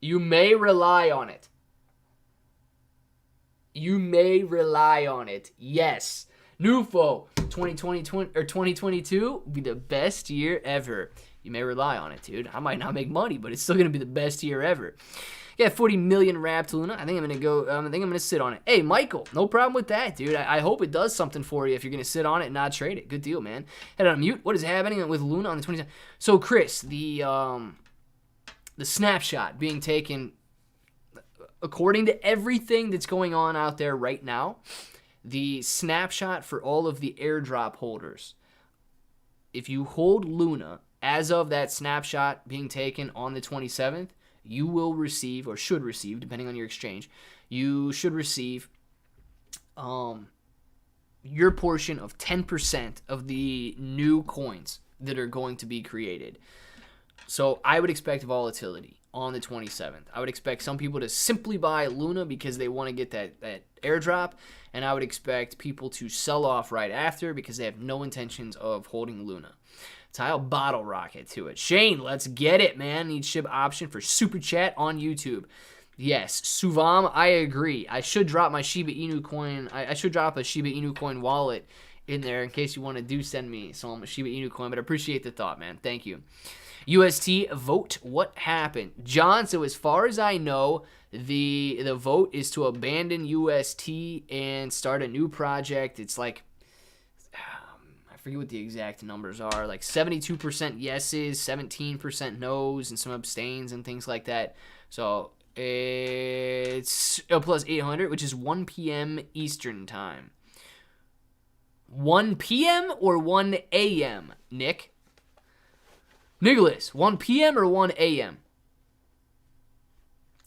You may rely on it. You may rely on it. Yes. Nufo, 2022 will be the best year ever. You may rely on it, dude. I might not make money, but it's still gonna be the best year ever. Yeah, 40 million wrapped Luna. I think I'm gonna sit on it. Hey, Michael, no problem with that, dude. I hope it does something for you if you're gonna sit on it and not trade it. Good deal, man. Head on mute. What is happening with Luna on the 27th? So, Chris, the snapshot being taken, according to everything that's going on out there right now, the snapshot for all of the airdrop holders, if you hold Luna as of that snapshot being taken on the 27th, you will receive, or should receive, depending on your exchange, you should receive your portion of 10% of the new coins that are going to be created. So I would expect volatility on the 27th. I would expect some people to simply buy Luna because they want to get that airdrop, and I would expect people to sell off right after because they have no intentions of holding Luna. Tile bottle rocket to it. Shane, let's get it, man. Need Shib option for super chat on YouTube. Yes, Suvam, I agree. I should drop my Shiba Inu coin. I should drop a Shiba Inu coin wallet in there in case you want to send me some Shiba Inu coin, but I appreciate the thought, man. Thank you. UST vote. What happened? John, so as far as I know, the vote is to abandon UST and start a new project. It's like forget what the exact numbers are, like 72% yeses, 17% no's, and some abstains and things like that. So it's plus 800, which is 1 p.m. Eastern time. 1 p.m. or 1 a.m., Nick? Nicholas, 1 p.m. or 1 a.m.?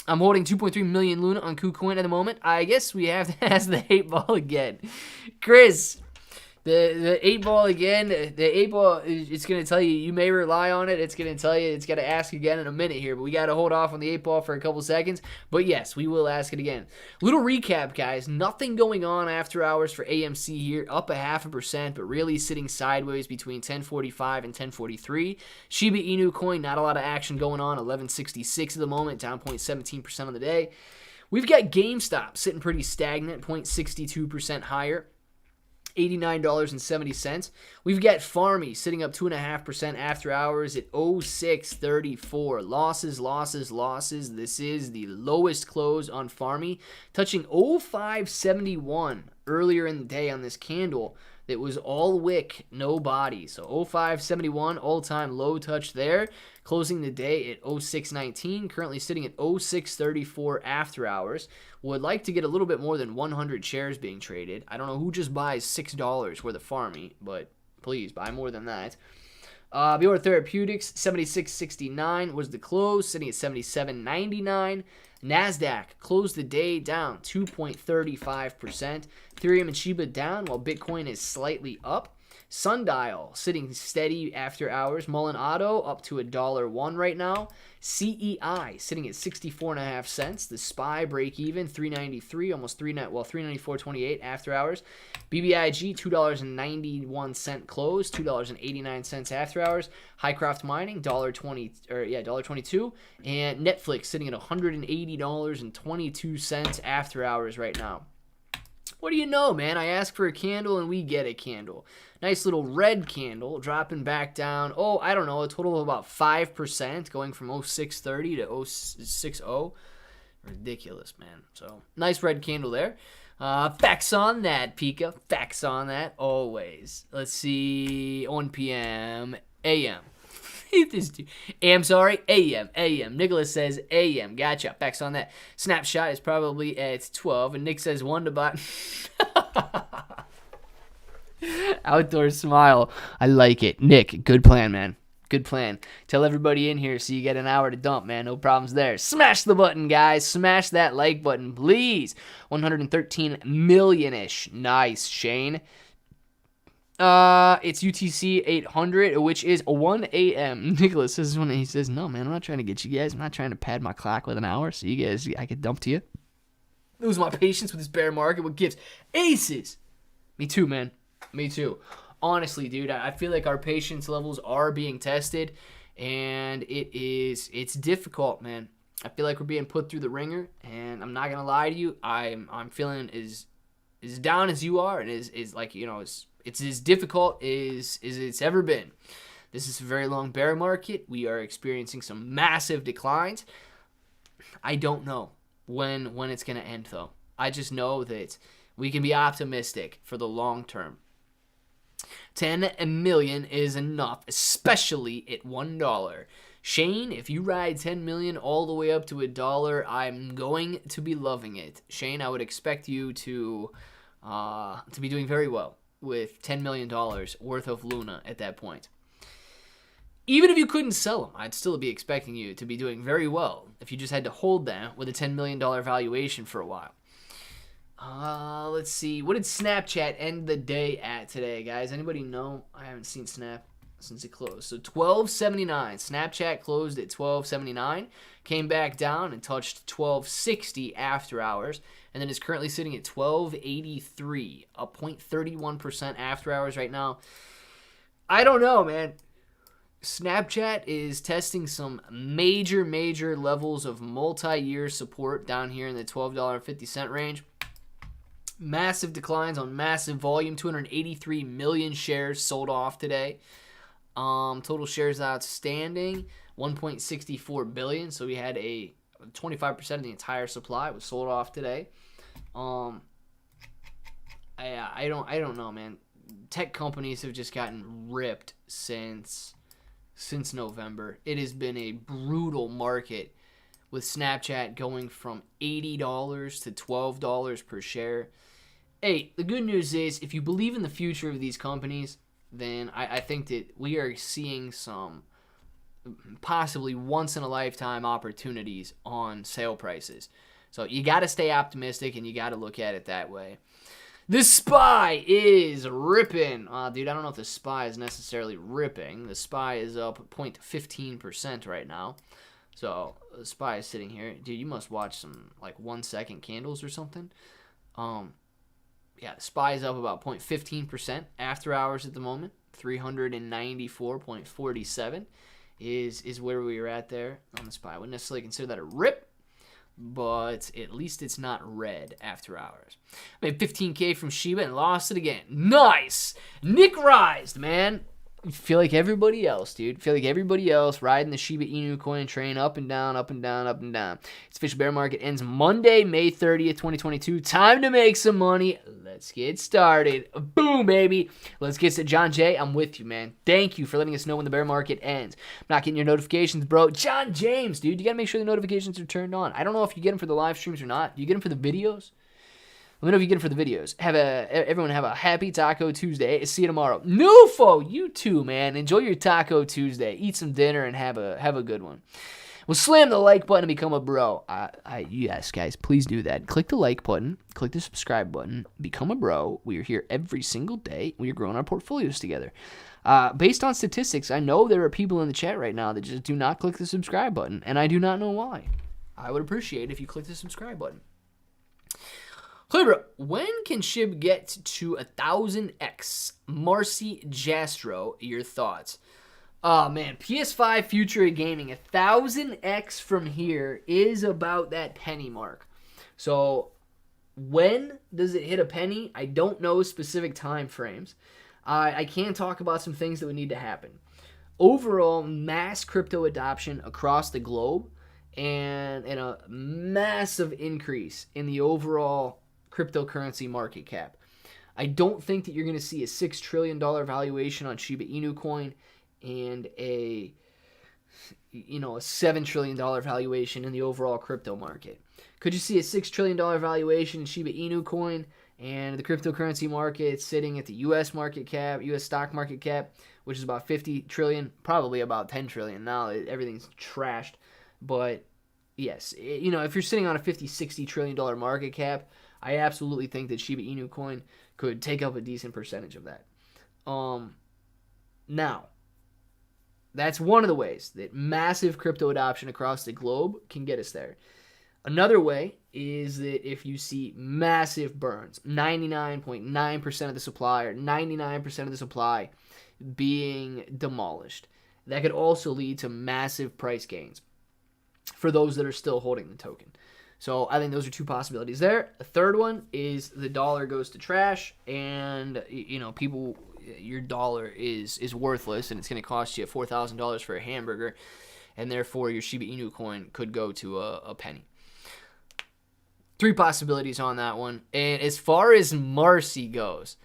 I'm holding 2.3 million Luna on KuCoin at the moment. I guess we have to ask the 8-ball again. Chris, the 8-ball again. The 8-ball, it's going to tell you may rely on it. It's going to tell you it's got to ask again in a minute here. But we got to hold off on the 8-ball for a couple seconds. But yes, we will ask it again. Little recap, guys. Nothing going on after hours for AMC here. Up 0.5%, but really sitting sideways between 1045 and 1043. Shiba Inu coin, not a lot of action going on. 1166 at the moment, down 0.17% on the day. We've got GameStop sitting pretty stagnant, 0.62% higher. $89.70. We've got Fomc sitting up 2.5% after hours at 0634. Losses. This is the lowest close on Fomc, touching 0571 earlier in the day on this candle. That was all wick, no body. So 0571 all-time low touch there. Closing the day at 0619, currently sitting at 0634 after hours. Would like to get a little bit more than 100 shares being traded. I don't know who just buys $6 worth of Fomc, but please buy more than that. Biora Therapeutics, 76.69 was the close, sitting at 77.99. NASDAQ closed the day down 2.35%. Ethereum and Shiba down, while Bitcoin is slightly up. Sundial sitting steady after hours. Mullen Auto up to $1.01 right now. CEI sitting at 64.5 cents. The SPY break even 393, almost 394.28 after hours. BBIG $2.91 close, $2.89 after hours. Highcroft Mining $1.22, and Netflix sitting at $180.22 after hours right now. What do you know, man? I ask for a candle and we get a candle. Nice little red candle dropping back down. Oh, I don't know, a total of about 5% going from 0630 to 060. Ridiculous, man. So, nice red candle there. Facts on that, Pika. Facts on that, always. Let's see, 1 p.m. a.m. AM, sorry, AM. Nicholas says AM. Gotcha. Facts on that. Snapshot is probably at 12, and Nick says 1 to buy. Outdoor smile. I like it. Nick, good plan, man. Good plan. Tell everybody in here so you get an hour to dump, man. No problems there. Smash the button, guys. Smash that like button, please. 113 million-ish. Nice, Shane. It's UTC 800, which is 1 a.m. Nicholas says when he says, no, man, I'm not trying to get you guys. I'm not trying to pad my clock with an hour so you guys, I could dump to you. Lose my patience with this bear market. What gives? Aces. Me too, man. Me too. Honestly, dude, I feel like our patience levels are being tested, and it's difficult, man. I feel like we're being put through the ringer, and I'm not gonna lie to you. I'm feeling as down as you are, and is like, you know, it's as difficult as it's ever been. This is a very long bear market. We are experiencing some massive declines. I don't know when it's gonna end, though. I just know that we can be optimistic for the long term. 10 million is enough, especially at $1. Shane, if you ride 10 million all the way up to $1, I'm going to be loving it. Shane, I would expect you to be doing very well with $10 million worth of Luna at that point. Even if you couldn't sell them, I'd still be expecting you to be doing very well if you just had to hold them with a $10 million valuation for a while. Let's see. What did Snapchat end the day at today, guys? Anybody know? I haven't seen Snap since it closed. So $12.79. Snapchat closed at $12.79. Came back down and touched $12.60 after hours. And then is currently sitting at $12.83. Up 0.31% after hours right now. I don't know, man. Snapchat is testing some major levels of multi-year support down here in the $12.50 range. Massive declines on massive volume. 283 million shares sold off today. Total shares outstanding, 1.64 billion. So we had a 25% of the entire supply was sold off today. I don't know, man. tech companies have just gotten ripped since November. It has been a brutal market, with Snapchat going from $80 to $12 per share. Hey, the good news is, if you believe in the future of these companies, then I think that we are seeing some possibly once-in-a-lifetime opportunities on sale prices. So you got to stay optimistic, and you got to look at it that way. The SPY is ripping. Dude, I don't know if the SPY is necessarily ripping. The SPY is up 0.15% right now. So the SPY is sitting here. Dude, you must watch some like 1 second candles or something. Yeah, the SPY is up about 0.15% after hours at the moment. 394.47 is where we were at there on the SPY. I wouldn't necessarily consider that a rip, but at least it's not red after hours. Made 15K from Shiba and lost it again. Nice! Nick rised, man. You feel like everybody else, dude. Feel like everybody else riding the Shiba Inu coin train up and down, up and down, up and down. Its official bear market ends Monday, May 30th, 2022. Time to make some money. Let's get started. Boom, baby. Let's get to John J. I'm with you, man. Thank you for letting us know when the bear market ends. I'm not getting your notifications, bro. John James, dude. You got to make sure the notifications are turned on. I don't know if you get them for the live streams or not. Do you get them for the videos? Let me know if you get it for the videos. Everyone have a happy Taco Tuesday. See you tomorrow. Nufo, you too, man. Enjoy your Taco Tuesday. Eat some dinner and have a good one. Well, slam the like button and become a bro. Yes, guys, please do that. Click the like button. Click the subscribe button. Become a bro. We are here every single day. We are growing our portfolios together. Based on statistics, I know there are people in the chat right now that just do not click the subscribe button, and I do not know why. I would appreciate it if you click the subscribe button. Libra, when can Shib get to 1,000x? Marcy Jastro, your thoughts? Oh, man, PS5 future of gaming, 1,000x from here is about that penny mark. So when does it hit a penny? I don't know specific time frames. I can talk about some things that would need to happen. Overall, mass crypto adoption across the globe and a massive increase in the overall cryptocurrency market cap. I don't think that you're going to see a $6 trillion valuation on Shiba Inu coin and a $7 trillion valuation in the overall crypto market. Could you see a $6 trillion valuation in Shiba Inu coin and the cryptocurrency market sitting at the U.S. market cap, U.S. stock market cap, which is about 50 trillion, probably about 10 trillion. Now everything's trashed. But yes, if you're sitting on a 50, 60 trillion dollar market cap, I absolutely think that Shiba Inu coin could take up a decent percentage of that. Now, that's one of the ways that massive crypto adoption across the globe can get us there. Another way is that if you see massive burns, 99.9% of the supply or 99% of the supply being demolished, that could also lead to massive price gains for those that are still holding the token. So I think those are two possibilities there. A third one is the dollar goes to trash and, your dollar is worthless and it's going to cost you $4,000 for a hamburger, and therefore your Shiba Inu coin could go to a penny. Three possibilities on that one. And as far as Marcy goes,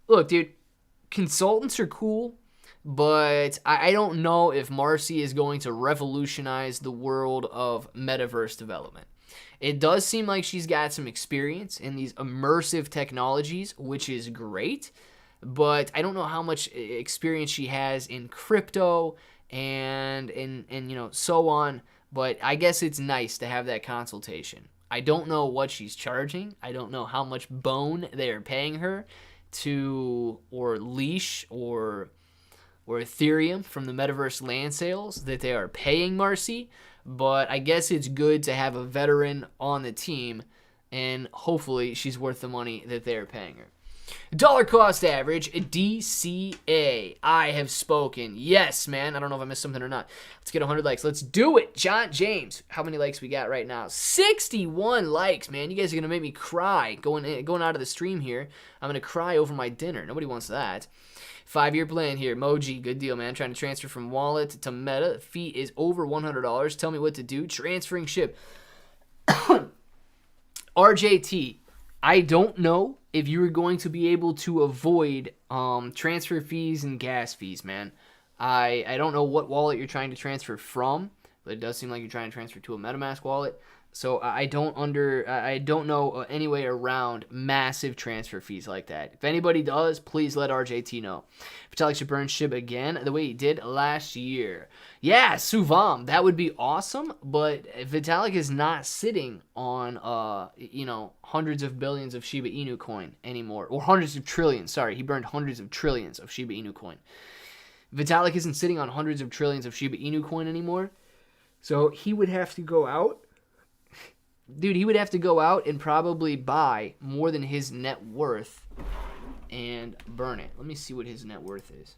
look, dude, consultants are cool, but I don't know if Marcy is going to revolutionize the world of metaverse development. It does seem like she's got some experience in these immersive technologies, which is great, but I don't know how much experience she has in crypto and so on, but I guess it's nice to have that consultation. I don't know what she's charging. I don't know how much bone they are paying her or leash or Ethereum from the metaverse land sales that they are paying Marcy. But I guess it's good to have a veteran on the team, and hopefully she's worth the money that they're paying her. Dollar cost average, DCA. I have spoken. Yes, man. I don't know if I missed something or not. Let's get 100 likes. Let's do it. John James. How many likes we got right now? 61 likes, man. You guys are going to make me cry going out of the stream here. I'm going to cry over my dinner. Nobody wants that. 5-year plan here. Moji, good deal, man. Trying to transfer from wallet to Meta. Fee is over $100. Tell me what to do. Transferring Shib. RJT. I don't know if you were going to be able to avoid transfer fees and gas fees, man. I don't know what wallet you're trying to transfer from, but it does seem like you're trying to transfer to a MetaMask wallet. So I don't know any way around massive transfer fees like that. If anybody does, please let RJT know. Vitalik should burn Shib again the way he did last year. Yeah, Suvam, that would be awesome. But Vitalik is not sitting on hundreds of billions of Shiba Inu coin anymore, or hundreds of trillions. Sorry, he burned hundreds of trillions of Shiba Inu coin. Vitalik isn't sitting on hundreds of trillions of Shiba Inu coin anymore, so he would have to go out. Dude, he would have to go out and probably buy more than his net worth and burn it. Let me see what his net worth is.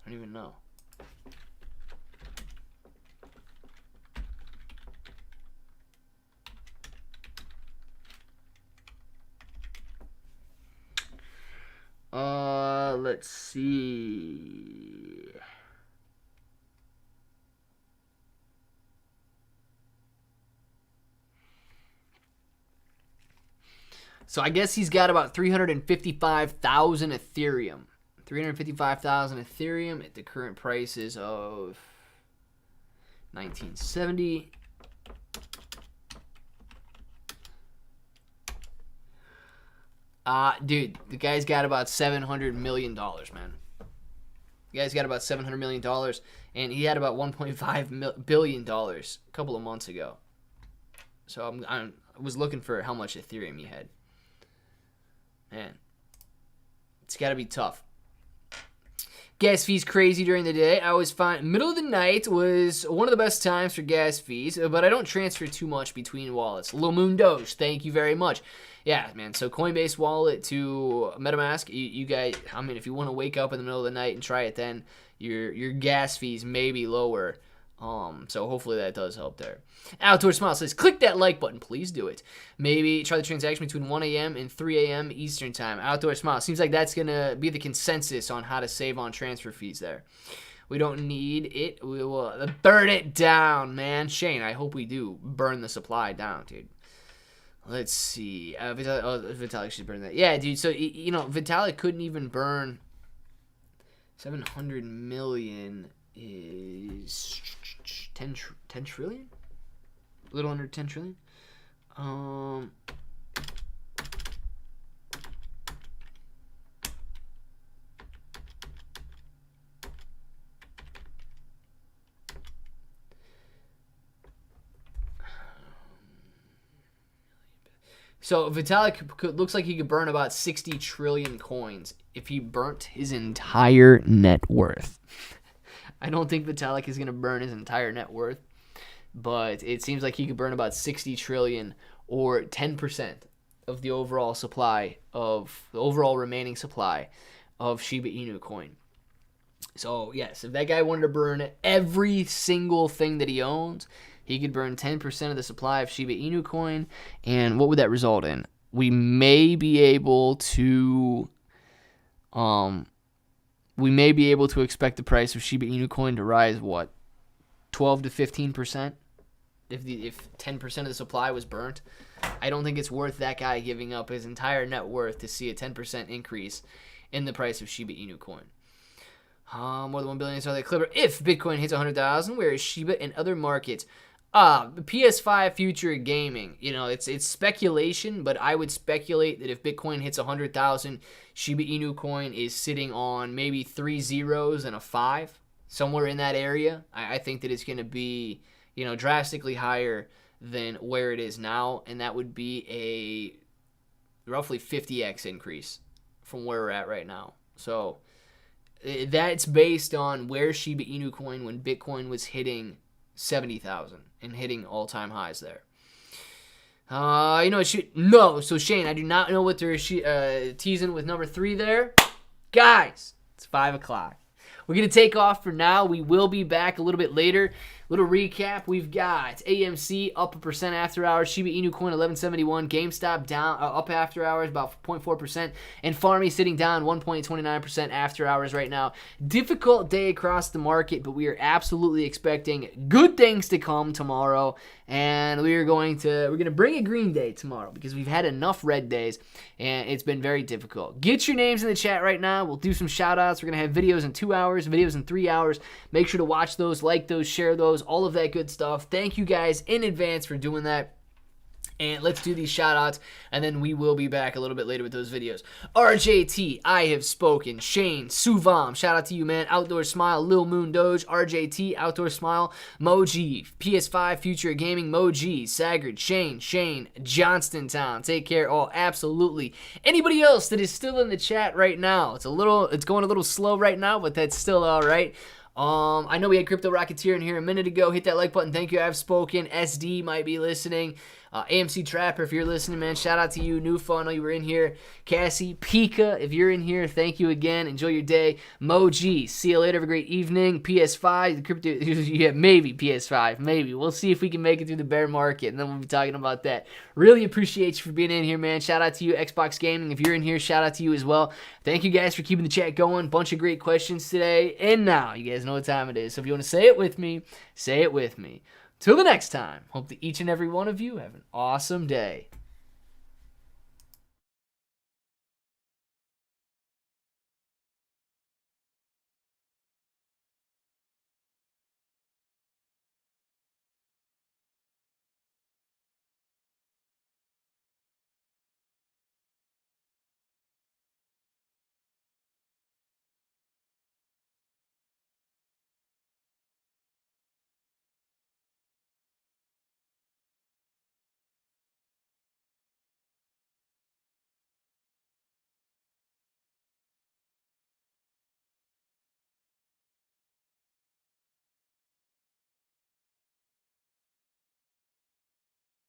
I don't even know. Let's see. So I guess he's got about 355,000 Ethereum. 355,000 Ethereum at the current prices of 1970. Dude, the guy's got about $700 million, man. The guy's got about $700 million, and he had about $1.5 billion a couple of months ago. So I was looking for how much Ethereum he had. Man, it's got to be tough. Gas fees crazy during the day. I always find middle of the night was one of the best times for gas fees, but I don't transfer too much between wallets. Lil Moon Doge, thank you very much. Yeah, man, so Coinbase wallet to MetaMask, you guys, I mean, if you want to wake up in the middle of the night and try it then, your gas fees may be lower. So hopefully that does help there. Outdoor Smile says, click that like button. Please do it. Maybe try the transaction between 1 a.m. and 3 a.m. Eastern time. Outdoor Smile. Seems like that's going to be the consensus on how to save on transfer fees there. We don't need it. We will burn it down, man. Shane, I hope we do burn the supply down, dude. Let's see. Vitalik should burn that. Yeah, dude. So, Vitalik couldn't even burn 700 million is 10 trillion? A little under 10 trillion? So Vitalik looks like he could burn about 60 trillion coins if he burnt his entire net worth. I don't think Vitalik is going to burn his entire net worth, but it seems like he could burn about 60 trillion or 10% of the overall supply of the overall remaining supply of Shiba Inu coin. So, yes, if that guy wanted to burn every single thing that he owns, he could burn 10% of the supply of Shiba Inu coin, and what would that result in? We may be able to expect the price of Shiba Inu coin to rise, 12 to 15%? If 10% of the supply was burnt? I don't think it's worth that guy giving up his entire net worth to see a 10% increase in the price of Shiba Inu coin. More than 1 billion is the Clipper. If Bitcoin hits 100,000, where is Shiba and other markets? PS5 future gaming. It's speculation, but I would speculate that if Bitcoin hits 100,000, Shiba Inu coin is sitting on maybe 3 zeros and a 5, somewhere in that area. I think that it's going to be, drastically higher than where it is now, and that would be a roughly 50x increase from where we're at right now. So that's based on where Shiba Inu coin when Bitcoin was hitting 70,000 and hitting all-time highs there. No. So Shane, I do not know what they're teasing with number 3 there. Guys, it's 5 o'clock. We're going to take off for now. We will be back a little bit later Little recap, we've got AMC up 1% after hours, Shiba Inu coin 1171, GameStop down up after hours about 0.4%, and Fomc sitting down 1.29% after hours right now. Difficult day across the market, but we are absolutely expecting good things to come tomorrow, and we're going to bring a green day tomorrow because we've had enough red days and it's been very difficult. Get your names in the chat right now. We'll do some shout outs. We're going to have videos in 2 hours, videos in 3 hours. Make sure to watch those, like those, share those, all of that good stuff. Thank you guys in advance for doing that. And let's do these shout outs, and then we will be back a little bit later with those videos. RJT, I have spoken. Shane, Suvam, shout out to you, man. Outdoor Smile, Lil Moon Doge, RJT, Outdoor Smile, Moji, PS5, Future Gaming, Moji, Sagard, Shane, Johnstontown. Take care, all, absolutely. Anybody else that is still in the chat right now? It's going a little slow right now, but that's still all right. I know we had Crypto Rocketeer in here a minute ago. Hit that like button. Thank you. I've spoken. SD might be listening. AMC Trapper, if you're listening, man, shout out to you. Nufa, I know you were in here. Cassie, Pika, if you're in here, thank you again. Enjoy your day. Moji, see you later. Have a great evening. PS5, the crypto, yeah, maybe PS5, maybe. We'll see if we can make it through the bear market, and then we'll be talking about that. Really appreciate you for being in here, man. Shout out to you, Xbox Gaming. If you're in here, shout out to you as well. Thank you guys for keeping the chat going. Bunch of great questions today. And now, you guys know what time it is. So if you want to say it with me, say it with me. Till the next time, hope that each and every one of you have an awesome day.